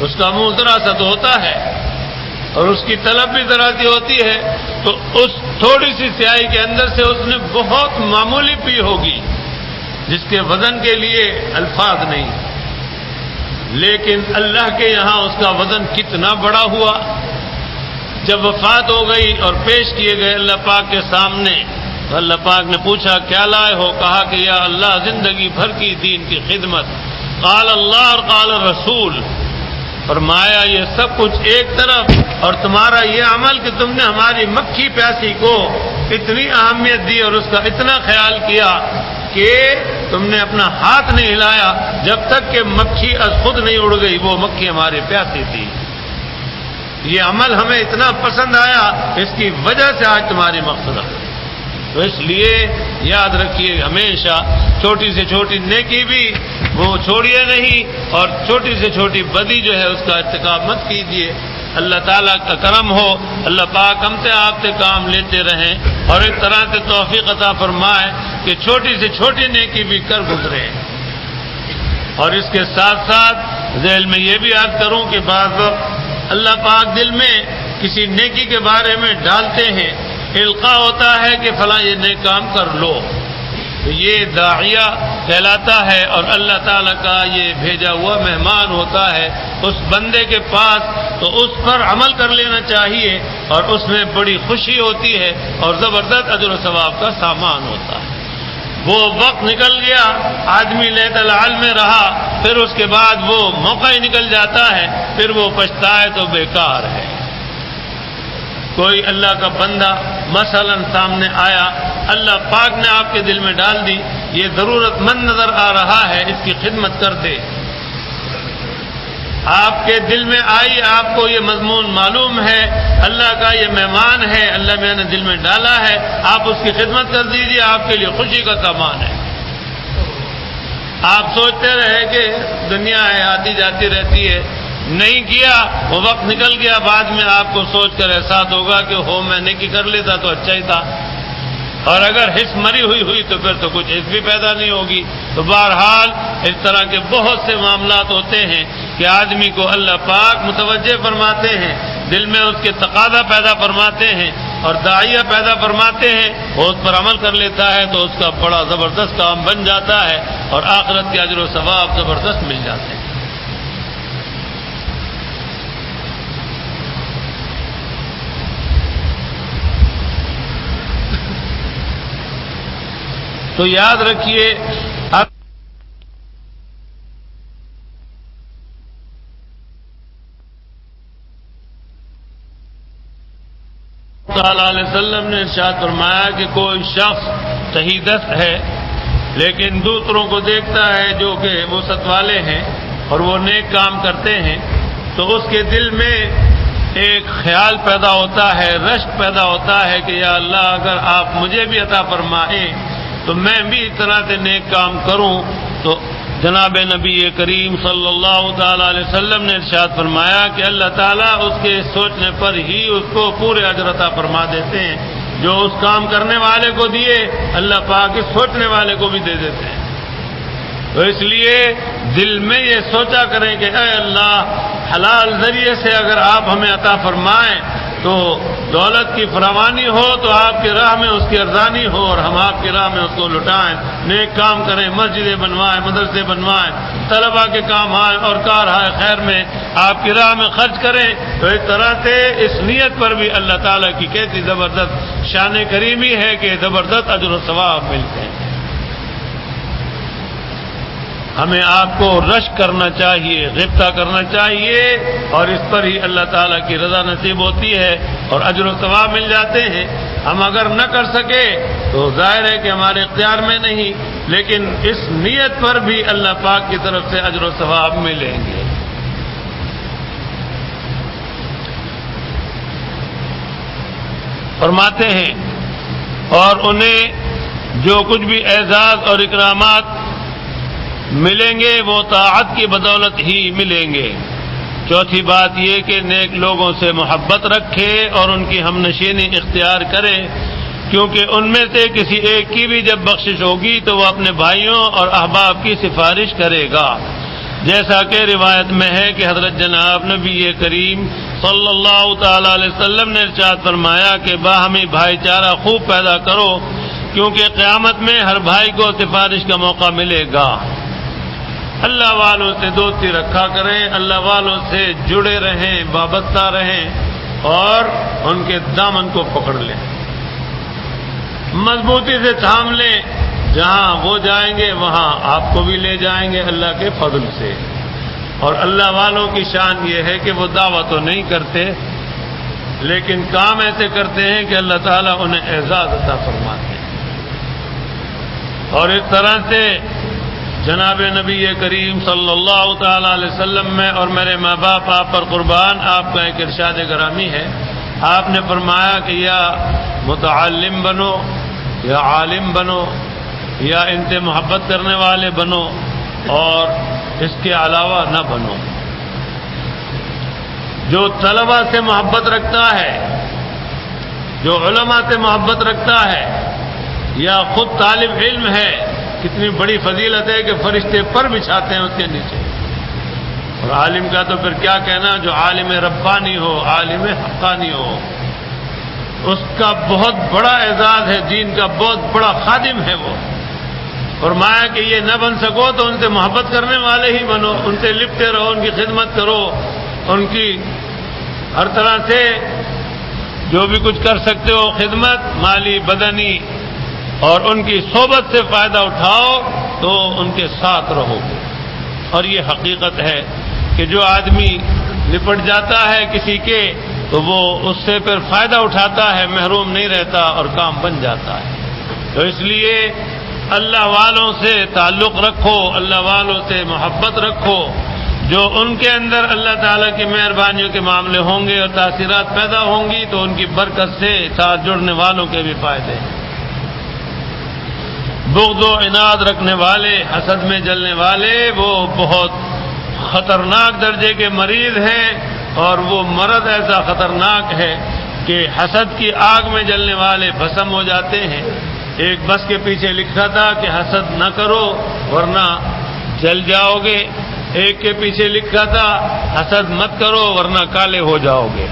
اس کا منہ ذرا سا تو ہوتا ہے اور اس کی طلب بھی ذرا سی ہوتی ہے، تو اس تھوڑی سی سیاہی کے اندر سے اس نے بہت معمولی پی ہوگی جس کے وزن کے لیے الفاظ نہیں، لیکن اللہ کے یہاں اس کا وزن کتنا بڑا ہوا۔ جب وفات ہو گئی اور پیش کیے گئے اللہ پاک کے سامنے، تو اللہ پاک نے پوچھا کیا لائے ہو؟ کہا کہ یا اللہ زندگی بھر کی دین کی خدمت، قال اللہ اور قال رسول، فرمایا یہ سب کچھ ایک طرف، اور تمہارا یہ عمل کہ تم نے ہماری مکھی پیاسی کو اتنی اہمیت دی اور اس کا اتنا خیال کیا کہ تم نے اپنا ہاتھ نہیں ہلایا جب تک کہ مکھی از خود نہیں اڑ گئی، وہ مکھی ہماری پیاسی تھی۔ یہ عمل ہمیں اتنا پسند آیا، اس کی وجہ سے آج تمہاری مغفرت۔ تو اس لیے یاد رکھیے ہمیشہ چھوٹی سے چھوٹی نیکی بھی وہ چھوڑیے نہیں، اور چھوٹی سے چھوٹی بدی جو ہے اس کا ارتکاب مت کیجیے۔ اللہ تعالیٰ کا کرم ہو، اللہ پاک ہم سے آپ سے کام لیتے رہیں اور ایک طرح سے توفیق عطا فرمائے کہ چھوٹی سے چھوٹی نیکی بھی کر گزرے۔ اور اس کے ساتھ ساتھ ذیل میں یہ بھی عرض کروں کہ بعض وقت اللہ پاک دل میں کسی نیکی کے بارے میں ڈالتے ہیں، القاء ہوتا ہے کہ فلاں یہ نیک کام کر لو، تو یہ داعیہ کہلاتا ہے اور اللہ تعالیٰ کا یہ بھیجا ہوا مہمان ہوتا ہے اس بندے کے پاس، تو اس پر عمل کر لینا چاہیے، اور اس میں بڑی خوشی ہوتی ہے اور زبردست اجر و ثواب کا سامان ہوتا ہے۔ وہ وقت نکل گیا، آدمی لیت العل میں رہا، پھر اس کے بعد وہ موقع ہی نکل جاتا ہے، پھر وہ پچھتائے تو بیکار ہے۔ کوئی اللہ کا بندہ مثلا سامنے آیا، اللہ پاک نے آپ کے دل میں ڈال دی، یہ ضرورت مند نظر آ رہا ہے، اس کی خدمت کر دے۔ آپ کے دل میں آئی، آپ کو یہ مضمون معلوم ہے، اللہ کا یہ مہمان ہے، اللہ میں نے دل میں ڈالا ہے، آپ اس کی خدمت کر دیجیے، آپ کے لیے خوشی کا سامان ہے۔ آپ سوچتے رہے کہ دنیا ہے آتی جاتی رہتی ہے، نہیں کیا، وہ وقت نکل گیا، بعد میں آپ کو سوچ کر احساس ہوگا کہ ہو میں نیکی کر لیتا تو اچھا ہی تھا، اور اگر حس مری ہوئی تو پھر تو کچھ حس بھی پیدا نہیں ہوگی۔ تو بہرحال اس طرح کے بہت سے معاملات ہوتے ہیں کہ آدمی کو اللہ پاک متوجہ فرماتے ہیں، دل میں اس کے تقاضا پیدا فرماتے ہیں اور داعیہ پیدا فرماتے ہیں، وہ اس پر عمل کر لیتا ہے تو اس کا بڑا زبردست کام بن جاتا ہے اور آخرت کے اجر و ثواب زبردست مل جاتے ہیں۔ تو یاد رکھیے صلی اللہ علیہ وسلم نے ارشاد فرمایا کہ کوئی شخص صحیح دست ہے لیکن دوسروں کو دیکھتا ہے جو کہ وسعت والے ہیں اور وہ نیک کام کرتے ہیں، تو اس کے دل میں ایک خیال پیدا ہوتا ہے، رشک پیدا ہوتا ہے کہ یا اللہ اگر آپ مجھے بھی عطا فرمائیں تو میں بھی اس طرح سے نیک کام کروں۔ تو جناب نبی کریم صلی اللہ تعالی علیہ وسلم نے ارشاد فرمایا کہ اللہ تعالیٰ اس کے سوچنے پر ہی اس کو پورے اجر عطا فرما دیتے ہیں، جو اس کام کرنے والے کو دیے اللہ پاک اس سوچنے والے کو بھی دے دیتے ہیں۔ تو اس لیے دل میں یہ سوچا کریں کہ اے اللہ حلال ذریعے سے اگر آپ ہمیں عطا فرمائیں تو دولت کی فراوانی ہو تو آپ کی راہ میں اس کی ارزانی ہو اور ہم آپ کی راہ میں اس کو لٹائیں، نیک کام کریں، مسجدیں بنوائیں، مدرسے بنوائیں، طلباء کے کام آئیں اور کارہائے خیر میں آپ کی راہ میں خرچ کریں۔ تو ایک طرح سے اس نیت پر بھی اللہ تعالیٰ کی کیسی زبردست شان کریمی ہے کہ زبردست اجر و ثواب ملتے ہیں۔ ہمیں آپ کو رشک کرنا چاہیے، غبطہ کرنا چاہیے، اور اس پر ہی اللہ تعالیٰ کی رضا نصیب ہوتی ہے اور اجر و ثواب مل جاتے ہیں۔ ہم اگر نہ کر سکے تو ظاہر ہے کہ ہمارے اختیار میں نہیں، لیکن اس نیت پر بھی اللہ پاک کی طرف سے اجر و ثواب ملیں گے۔ فرماتے ہیں اور انہیں جو کچھ بھی اعزاز اور اکرامات ملیں گے وہ طاعت کی بدولت ہی ملیں گے۔ چوتھی بات یہ کہ نیک لوگوں سے محبت رکھے اور ان کی ہمنشینی اختیار کرے، کیونکہ ان میں سے کسی ایک کی بھی جب بخشش ہوگی تو وہ اپنے بھائیوں اور احباب کی سفارش کرے گا، جیسا کہ روایت میں ہے کہ حضرت جناب نبی کریم صلی اللہ تعالی علیہ وسلم نے ارشاد فرمایا کہ باہمی بھائی چارہ خوب پیدا کرو، کیونکہ قیامت میں ہر بھائی کو سفارش کا موقع ملے گا۔ اللہ والوں سے دوستی رکھا کریں، اللہ والوں سے جڑے رہیں، وابستہ رہیں اور ان کے دامن کو پکڑ لیں، مضبوطی سے تھام لیں، جہاں وہ جائیں گے وہاں آپ کو بھی لے جائیں گے اللہ کے فضل سے۔ اور اللہ والوں کی شان یہ ہے کہ وہ دعویٰ تو نہیں کرتے لیکن کام ایسے کرتے ہیں کہ اللہ تعالیٰ انہیں اعزاز عطا فرماتے ہیں. اور اس طرح سے جناب نبی کریم صلی اللہ تعالی علیہ وسلم میں اور میرے ماں باپ آپ پر قربان، آپ کا ایک ارشاد گرامی ہے. آپ نے فرمایا کہ یا متعلم بنو یا عالم بنو یا ان سے محبت کرنے والے بنو اور اس کے علاوہ نہ بنو. جو طلبہ سے محبت رکھتا ہے، جو علماء سے محبت رکھتا ہے یا خود طالب علم ہے، کتنی بڑی فضیلت ہے کہ فرشتے پر بچھاتے ہیں اس کے نیچے. اور عالم کا تو پھر کیا کہنا، جو عالم ربانی ہو، عالم حقانی ہو، اس کا بہت بڑا اعزاز ہے، دین کا بہت بڑا خادم ہے وہ. فرمایا کہ یہ نہ بن سکو تو ان سے محبت کرنے والے ہی بنو، ان سے لپٹے رہو، ان کی خدمت کرو، ان کی ہر طرح سے جو بھی کچھ کر سکتے ہو خدمت مالی بدنی اور ان کی صحبت سے فائدہ اٹھاؤ تو ان کے ساتھ رہو. اور یہ حقیقت ہے کہ جو آدمی لپٹ جاتا ہے کسی کے تو وہ اس سے پھر فائدہ اٹھاتا ہے، محروم نہیں رہتا اور کام بن جاتا ہے. تو اس لیے اللہ والوں سے تعلق رکھو، اللہ والوں سے محبت رکھو. جو ان کے اندر اللہ تعالیٰ کی مہربانیوں کے معاملے ہوں گے اور تاثیرات پیدا ہوں گی تو ان کی برکت سے ساتھ جڑنے والوں کے بھی فائدے ہیں. بغض و عناد رکھنے والے، حسد میں جلنے والے، وہ بہت خطرناک درجے کے مریض ہیں. اور وہ مرض ایسا خطرناک ہے کہ حسد کی آگ میں جلنے والے بھسم ہو جاتے ہیں. ایک بس کے پیچھے لکھا تھا کہ حسد نہ کرو ورنہ جل جاؤ گے. ایک کے پیچھے لکھا تھا حسد مت کرو ورنہ کالے ہو جاؤ گے.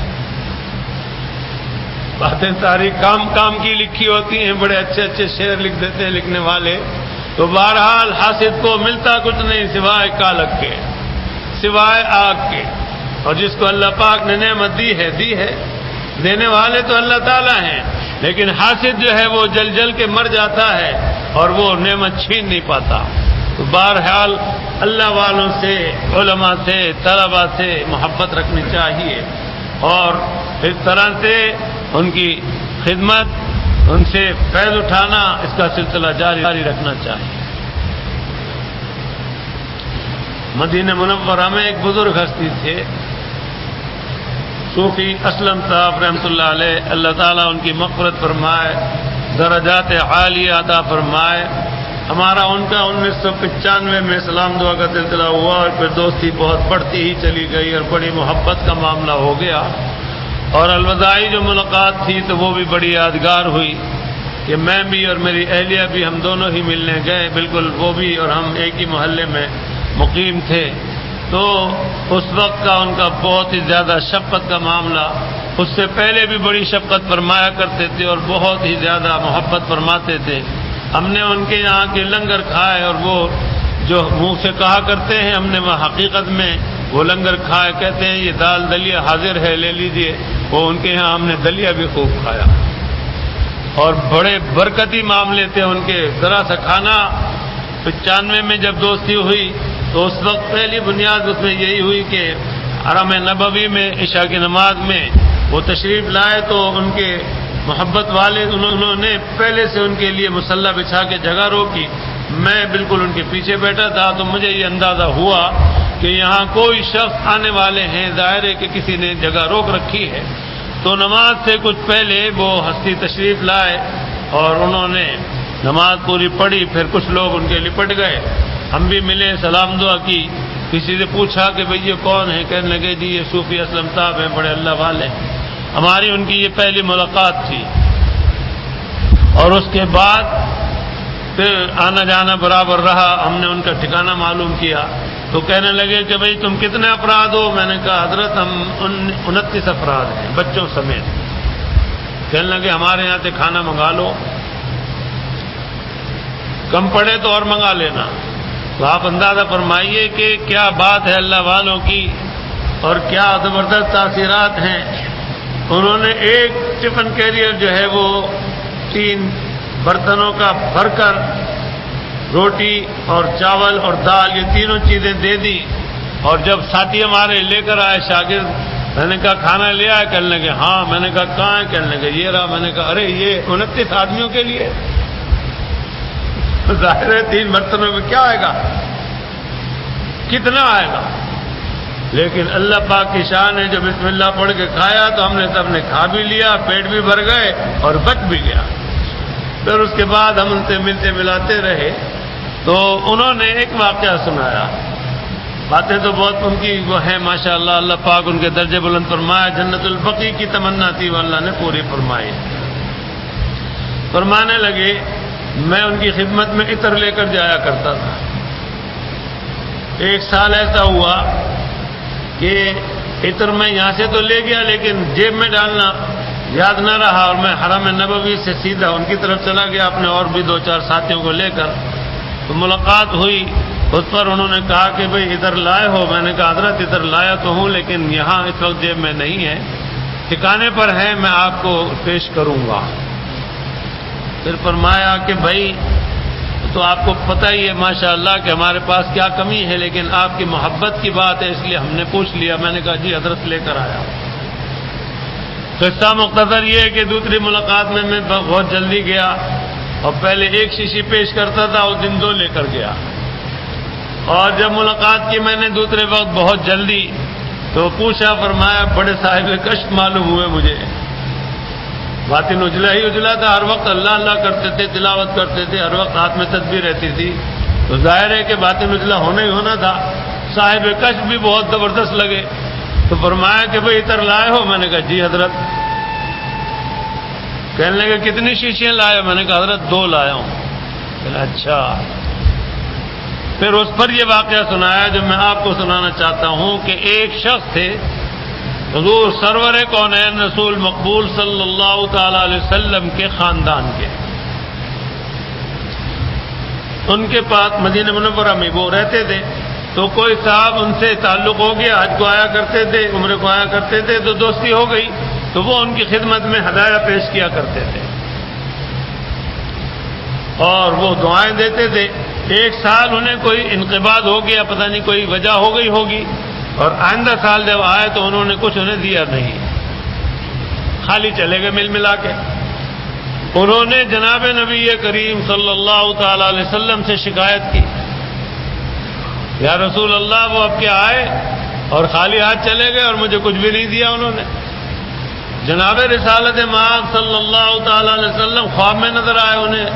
باتیں ساری کام کی لکھی ہوتی ہیں، بڑے اچھے اچھے شعر لکھ دیتے ہیں لکھنے والے. تو بہرحال حاسد کو ملتا کچھ نہیں سوائے کالک کے، سوائے آگ کے. اور جس کو اللہ پاک نے نعمت دی ہے دینے والے تو اللہ تعالیٰ ہیں، لیکن حاسد جو ہے وہ جل جل کے مر جاتا ہے اور وہ نعمت چھین نہیں پاتا. تو بہرحال اللہ والوں سے، علماء سے، طلباء سے محبت رکھنی چاہیے اور اس طرح سے ان کی خدمت، ان سے فیض اٹھانا، اس کا سلسلہ جاری رکھنا چاہیے. مدینہ منورہ میں ایک بزرگ ہستی تھے، صوفی اسلم صاحب رحمۃ اللہ علیہ، اللہ تعالیٰ ان کی مغفرت فرمائے، درجات عالیہ عطا فرمائے. ہمارا ان کا 1995 میں سلام دعا کا سلسلہ ہوا اور پھر دوستی بہت بڑھتی ہی چلی گئی اور بڑی محبت کا معاملہ ہو گیا. اور الوداعی جو ملاقات تھی تو وہ بھی بڑی یادگار ہوئی کہ میں بھی اور میری اہلیہ بھی ہم دونوں ہی ملنے گئے. بالکل وہ بھی اور ہم ایک ہی محلے میں مقیم تھے. تو اس وقت کا ان کا بہت ہی زیادہ شفقت کا معاملہ، اس سے پہلے بھی بڑی شفقت فرمایا کرتے تھے اور بہت ہی زیادہ محبت فرماتے تھے. ہم نے ان کے یہاں کے لنگر کھائے اور وہ جو منہ سے کہا کرتے ہیں ہم نے وہ حقیقت میں وہ لنگر کھائے. کہتے ہیں یہ دال دلیا حاضر ہے لے لیجئے. وہ ان کے یہاں ہم نے دلیا بھی خوب کھایا اور بڑے برکتی معاملے تھے ان کے. ذرا سا کھانا 95 میں جب دوستی ہوئی تو اس وقت پہلی بنیاد اس میں یہی ہوئی کہ حرم نبوی میں عشاء کی نماز میں وہ تشریف لائے تو ان کے محبت والے انہوں نے پہلے سے ان کے لیے مصلی بچھا کے جگہ روکی. میں بالکل ان کے پیچھے بیٹھا تھا تو مجھے یہ اندازہ ہوا کہ یہاں کوئی شخص آنے والے ہیں، ظاہر ہے کہ کسی نے جگہ روک رکھی ہے. تو نماز سے کچھ پہلے وہ ہستی تشریف لائے اور انہوں نے نماز پوری پڑھی. پھر کچھ لوگ ان کے لپٹ گئے، ہم بھی ملے، سلام دعا کی. کسی سے پوچھا کہ بھئی یہ کون ہے؟ کہنے لگے جی یہ صوفی اسلم صاحب ہیں، بڑے اللہ والے ہیں. ہماری ان کی یہ پہلی ملاقات تھی اور اس کے بعد پھر آنا جانا برابر رہا. ہم نے ان کا ٹھکانہ معلوم کیا تو کہنے لگے کہ بھئی تم کتنے افراد ہو؟ میں نے کہا حضرت ہم 29 افراد ہیں بچوں سمیت. کہنے لگے ہمارے یہاں سے کھانا منگا لو، کم پڑے تو اور منگا لینا. تو آپ اندازہ فرمائیے کہ کیا بات ہے اللہ والوں کی اور کیا زبردست تاثیرات ہیں. انہوں نے ایک ٹفن کیریئر جو ہے وہ 3 برتنوں کا بھر کر روٹی اور چاول اور دال یہ تینوں چیزیں دے دی. اور جب ساتھی ہمارے لے کر آئے شاگرد، میں نے کہا کھانا لے آئے؟ کہنے لگے ہاں۔ میں نے کہا کہاں ہے؟ کہنے لگے یہ رہا۔ میں نے کہا ارے یہ 29 آدمیوں کے لیے؟ ظاہر ہے 3 برتنوں میں کیا آئے گا، کتنا آئے گا؟ لیکن اللہ پاک کی شان ہے، جب بسم اللہ پڑھ کے کھایا تو ہم نے سب نے کھا بھی لیا، پیٹ بھی بھر گئے اور بچ بھی گیا۔ پھر اس کے بعد ہم ان سے ملتے ملاتے رہے تو انہوں نے ایک واقعہ سنایا۔ باتیں تو بہت ان کی وہ ہیں ماشاءاللہ، اللہ پاک ان کے درجے بلند فرمایا۔ جنت البقیع کی تمنا تھی وہ اللہ نے پوری فرمائی۔ فرمانے لگے میں ان کی خدمت میں عطر لے کر جایا کرتا تھا۔ ایک سال ایسا ہوا کہ عطر میں یہاں سے تو لے گیا لیکن جیب میں ڈالنا یاد نہ رہا، اور میں حرم نبوی سے سیدھا ان کی طرف چلا گیا اپنے اور بھی 2-4 ساتھیوں کو لے کر۔ تو ملاقات ہوئی، اس پر انہوں نے کہا کہ بھئی ادھر لائے ہو؟ میں نے کہا حضرت ادھر لایا تو ہوں لیکن یہاں اس وقت جیب میں نہیں ہے، ٹھکانے پر ہے، میں آپ کو پیش کروں گا۔ پھر فرمایا کہ بھائی تو آپ کو پتہ ہی ہے ماشاءاللہ کہ ہمارے پاس کیا کمی ہے، لیکن آپ کی محبت کی بات ہے اس لیے ہم نے پوچھ لیا۔ میں نے کہا جی حضرت لے کر آیا۔ قصہ مختصر یہ ہے کہ دوسری ملاقات میں بہت جلدی گیا اور پہلے 1 شیشی پیش کرتا تھا، اس دن 2 لے کر گیا۔ اور جب ملاقات کی میں نے دوسرے وقت بہت جلدی تو پوچھا، فرمایا بڑے صاحب کشف معلوم ہوئے مجھے، باطن اجلا ہی اجلا تھا، ہر وقت اللہ اللہ کرتے تھے، تلاوت کرتے تھے، ہر وقت ہاتھ میں تسبیح رہتی تھی، تو ظاہر ہے کہ باطن اجلا ہونا ہی ہونا تھا۔ صاحب کشف بھی بہت زبردست لگے، تو فرمایا کہ بھئی اتر لائے ہو؟ میں نے کہا جی حضرت۔ کہنے لگے کتنی شیشیاں لائے ہو؟ میں نے کہا حضرت 2 لایا ہوں۔ کہا اچھا۔ پھر اس پر یہ واقعہ سنایا جو میں آپ کو سنانا چاہتا ہوں کہ ایک شخص تھے حضور سرور کونین رسول مقبول صلی اللہ تعالی علیہ وسلم کے خاندان کے، ان کے پاس مدینہ منورہ میں وہ رہتے تھے، تو کوئی صاحب ان سے تعلق ہو گیا، حج کو آیا کرتے تھے، عمرے کو آیا کرتے تھے، تو دوستی ہو گئی، تو وہ ان کی خدمت میں ہدایہ پیش کیا کرتے تھے اور وہ دعائیں دیتے تھے۔ ایک سال انہیں کوئی انقباض ہو گیا، پتہ نہیں کوئی وجہ ہو گئی ہوگی، اور آئندہ سال جب آئے تو انہوں نے کچھ انہیں دیا نہیں، خالی چلے گئے مل ملا کے۔ انہوں نے جناب نبی کریم صلی اللہ تعالی علیہ وسلم سے شکایت کی، یا رسول اللہ وہ اب کے آئے اور خالی ہاتھ چلے گئے اور مجھے کچھ بھی نہیں دیا انہوں نے۔ جناب رسالت مآب صلی اللہ تعالی علیہ وسلم خواب میں نظر آئے انہیں،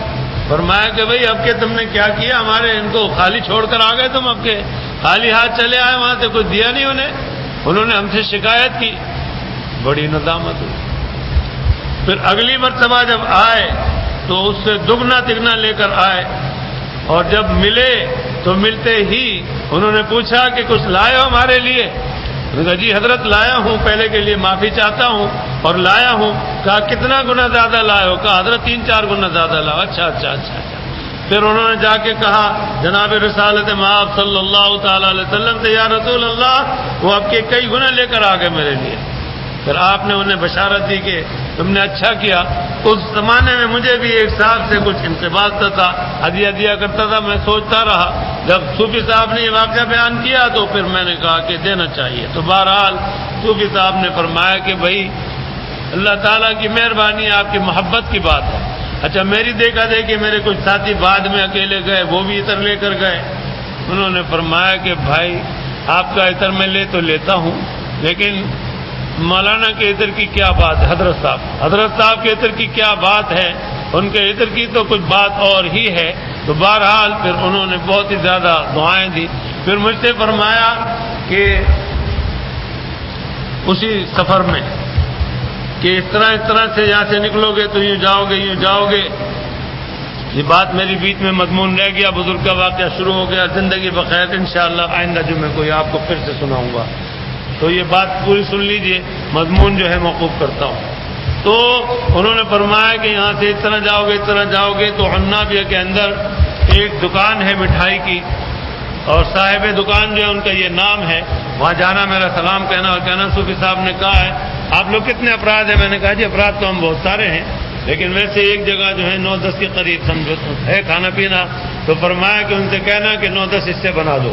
فرمایا کہ بھئی اب کے تم نے کیا کیا، ہمارے ان کو خالی چھوڑ کر آ گئے تم، اب کے خالی ہاتھ چلے آئے، وہاں سے کچھ دیا نہیں انہیں۔ انہوں نے ہم سے شکایت کی، بڑی ندامت ہوئی۔ پھر اگلی مرتبہ جب آئے تو اس سے دگنا تگنا لے کر آئے، اور جب ملے تو ملتے ہی انہوں نے پوچھا کہ کچھ لائے ہو ہمارے لیے؟ انہوں نے کہا جی حضرت لایا ہوں، پہلے کے لیے معافی چاہتا ہوں اور لایا ہوں۔ کہا کتنا گنا زیادہ لائے ہو؟ کہا حضرت 3-4 گنا زیادہ لاؤ۔ اچھا اچھا اچھا اچھا۔ پھر انہوں نے جا کے کہا جناب رسالت مآب صلی اللہ تعالی علیہ وسلم سے، یا رسول اللہ وہ آپ کے کئی گنا لے کر آ گئے میرے لیے۔ پھر آپ نے انہیں بشارت دی کہ تم نے اچھا کیا۔ اس زمانے میں مجھے بھی ایک صاحب سے کچھ انقباض تھا، ہدیہ دیا کرتا تھا، میں سوچتا رہا، جب صوفی صاحب نے یہ واقعہ بیان کیا تو پھر میں نے کہا کہ دینا چاہیے۔ تو بہرحال صوفی صاحب نے فرمایا کہ بھائی اللہ تعالیٰ کی مہربانی، آپ کی محبت کی بات ہے۔ اچھا میری دیکھا دیکھی میرے کچھ ساتھی بعد میں اکیلے گئے، وہ بھی عطر لے کر گئے۔ انہوں نے فرمایا کہ بھائی آپ کا عطر میں لے تو لیتا ہوں، لیکن مولانا کے عطر کی کیا بات ہے، حضرت صاحب کے عطر کی کیا بات ہے، ان کے عطر کی تو کچھ بات اور ہی ہے۔ تو بہرحال پھر انہوں نے بہت ہی زیادہ دعائیں دی۔ پھر مجھ سے فرمایا کہ اسی سفر میں کہ اس طرح سے یہاں سے نکلو گے تو یوں جاؤ گے یوں جاؤ گے۔ یہ بات میری بیچ میں مضمون رہ گیا، بزرگ کا واقعہ شروع ہو گیا، زندگی بخیر، انشاءاللہ آئندہ جمعے کو آپ کو پھر سے سناؤں گا، تو یہ بات پوری سن لیجئے، مضمون جو ہے موقوف کرتا ہوں۔ تو انہوں نے فرمایا کہ یہاں سے اس طرح جاؤ گے تو عنابیہ کے اندر ایک دکان ہے مٹھائی کی، اور صاحب دکان جو ہے ان کا یہ نام ہے، وہاں جانا، میرا سلام کہنا اور کہنا صوفی صاحب نے کہا ہے آپ لوگ کتنے افراد ہیں؟ میں نے کہا جی افراد تو ہم بہت سارے ہیں، لیکن ویسے ایک جگہ جو ہے 9-10 کے قریب سمجھو ہے کھانا پینا۔ تو فرمایا کہ ان سے کہنا کہ 9-10 حصے بنا دو۔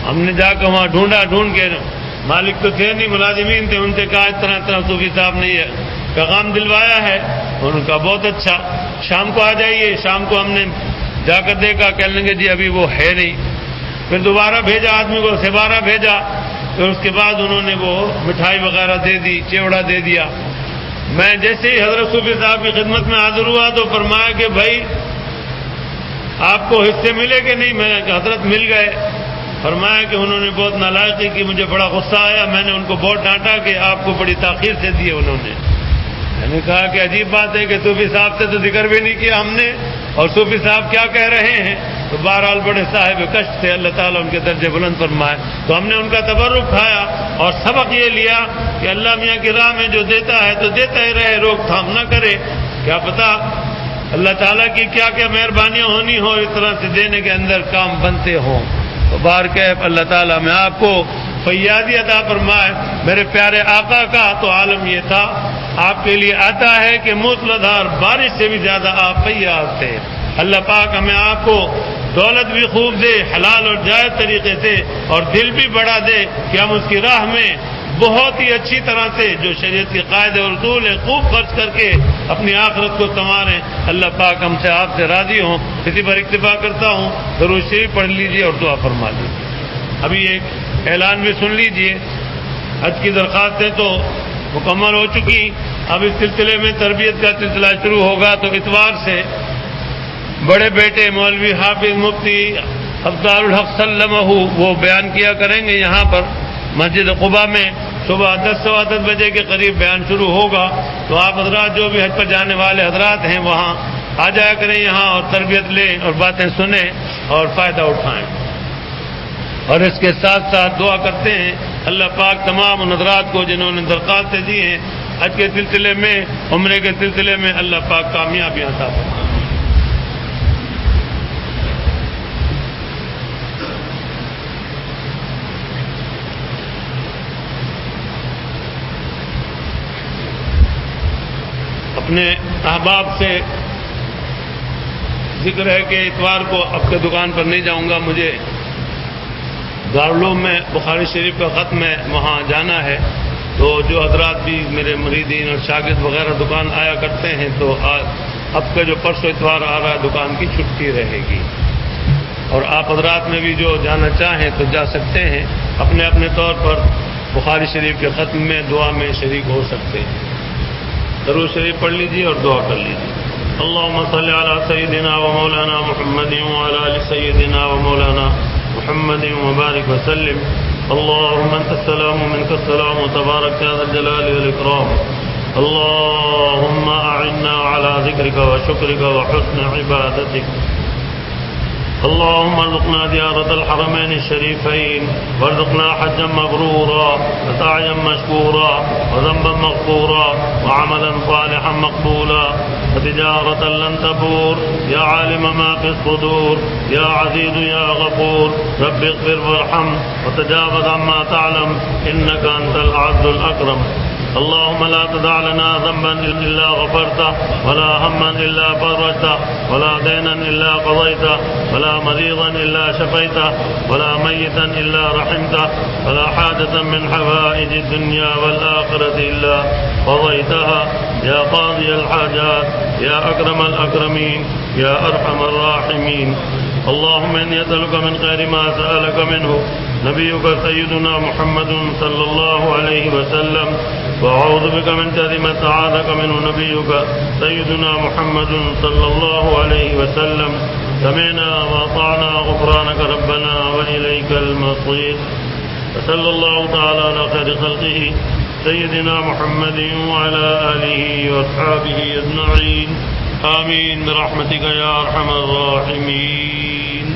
ہم نے جا کر وہاں ڈھونڈ کے، مالک تو تھے نہیں، ملازمین تھے، ان سے کہا اس طرح صوفی صاحب نے یہ پیغام دلوایا ہے، ان کا بہت اچھا، شام کو آ جائیے۔ شام کو ہم نے جا کر دیکھا، کہنے لگے جی ابھی وہ ہے نہیں۔ پھر دوبارہ بھیجا آدمی کو، دوبارہ بھیجا، پھر اس کے بعد انہوں نے وہ مٹھائی وغیرہ دے دی، چیوڑا دے دیا۔ میں جیسے ہی حضرت صوفی صاحب کی خدمت میں حاضر ہوا تو فرمایا کہ بھائی آپ کو حصے ملے کہ نہیں؟ میں نے کہا حضرت مل گئے۔ فرمایا کہ انہوں نے بہت نالائقی کی، مجھے بڑا غصہ آیا، میں نے ان کو بہت ڈانٹا کہ آپ کو بڑی تاخیر سے دیے انہوں نے۔ میں نے کہا کہ عجیب بات ہے کہ صوفی صاحب سے تو ذکر بھی نہیں کیا ہم نے، اور صوفی صاحب کیا کہہ رہے ہیں؟ تو بہرحال بڑے صاحب کشف تھے، اللہ تعالیٰ ان کے درجے بلند فرمائے۔ تو ہم نے ان کا تبرک کھایا اور سبق یہ لیا کہ اللہ میاں کی راہ میں جو دیتا ہے تو دیتا ہی رہے، روک تھام نہ کرے۔ کیا پتہ اللہ تعالیٰ کی کیا کیا مہربانیاں ہونی ہو، اس طرح سے دینے کے اندر کام بنتے ہوں۔ تو بارکیف اللہ تعالیٰ میں آپ کو فیاضی عطا فرمائے۔ میرے پیارے آقا کا تو عالم یہ تھا، آپ کے لیے آتا ہے کہ موسلادھار بارش سے بھی زیادہ آپ فیاض تھے۔ اللہ پاک ہمیں آپ کو دولت بھی خوب دے، حلال اور جائز طریقے سے، اور دل بھی بڑا دے کہ ہم اس کی راہ میں بہت ہی اچھی طرح سے جو شریعت کے قاعدے اور اصول ہیں خوب خرچ کر کے اپنی آخرت کو سنواریں۔ اللہ پاک ہم سے آپ سے راضی ہوں۔ اسی پر اکتفا کرتا ہوں، درود شریف پڑھ لیجیے اور دعا فرما لیجیے۔ ابھی ایک اعلان بھی سن لیجیے، حج کی درخواستیں تو مکمل ہو چکی، اب اس سلسلے میں تربیت کا سلسلہ شروع ہوگا۔ تو اتوار سے بڑے بیٹے مولوی حافظ مفتی افضال الحق سلمہ وہ بیان کیا کریں گے یہاں پر مسجد قباء میں، صبح 10 بجے کے قریب بیان شروع ہوگا۔ تو آپ حضرات جو بھی حج پر جانے والے حضرات ہیں وہاں آ جایا کریں یہاں، اور تربیت لیں اور باتیں سنیں اور فائدہ اٹھائیں۔ اور اس کے ساتھ ساتھ دعا کرتے ہیں اللہ پاک تمام ان حضرات کو جنہوں نے درخواستیں دی ہیں حج کے سلسلے میں، عمرے کے سلسلے میں، اللہ پاک کامیابیاں عطا فرمائے۔ اپنے احباب سے ذکر ہے کہ اتوار کو اب کے دکان پر نہیں جاؤں گا، مجھے دارالعلوم میں بخاری شریف کا ختم ہے، وہاں جانا ہے۔ تو جو حضرات بھی میرے مریدین اور شاگرد وغیرہ دکان آیا کرتے ہیں تو اب کا جو پرسوں اتوار آ رہا ہے دکان کی چھٹی رہے گی، اور آپ حضرات میں بھی جو جانا چاہیں تو جا سکتے ہیں، اپنے اپنے طور پر بخاری شریف کے ختم میں دعا میں شریک ہو سکتے ہیں۔ درود شریف پڑھ لیجیے اور دعا کر لیجیے۔ اللهم صل على سيدنا ومولانا محمد وعلى آل سيدنا ومولانا محمد وبارك وسلم۔ اللهم انت السلام ومنك السلام وتبارك يا ذا الجلال والإكرام۔ اللهم أعنا على ذكرك وشكرك وحسن عبادتك۔ اللهم ارزقنا زيارة الحرمين الشريفين، وارزقنا حجا مبرورا وسعيا مشكورا وذنبا مغفورا وعملا صالحا مقبولا وتجارة لن تبور يا عالم ما في الصدور يا عزيز يا غفور رب اغفر وارحم وتجاوز عما تعلم إنك أنت الأعز الأكرم۔ اللهم لا تدع لنا ذنبا إلا غفرته، ولا هما إلا فرجته، ولا دينا إلا قضيته، ولا مريضا إلا شفيته، ولا ميتا إلا رحمته، ولا حاجة من حوائج الدنيا والآخرة إلا قضيتها يا قاضي الحاجات يا أكرم الأكرمين يا أرحم الراحمين۔ اللهم إني أسألك من خير ما سألك منه نبيك سيدنا محمد صلى الله عليه وسلم، وأعوذ بك من شر ما استعاذك منه نبيك سيدنا محمد صلى الله عليه وسلم۔ سمعنا وأطعنا غفرانك ربنا وإليك المصير۔ وصلى الله تعالى على خير خلقه سيدنا محمد وعلى آله وأصحابه أجمعين، آمين برحمتك يا أرحم الراحمين۔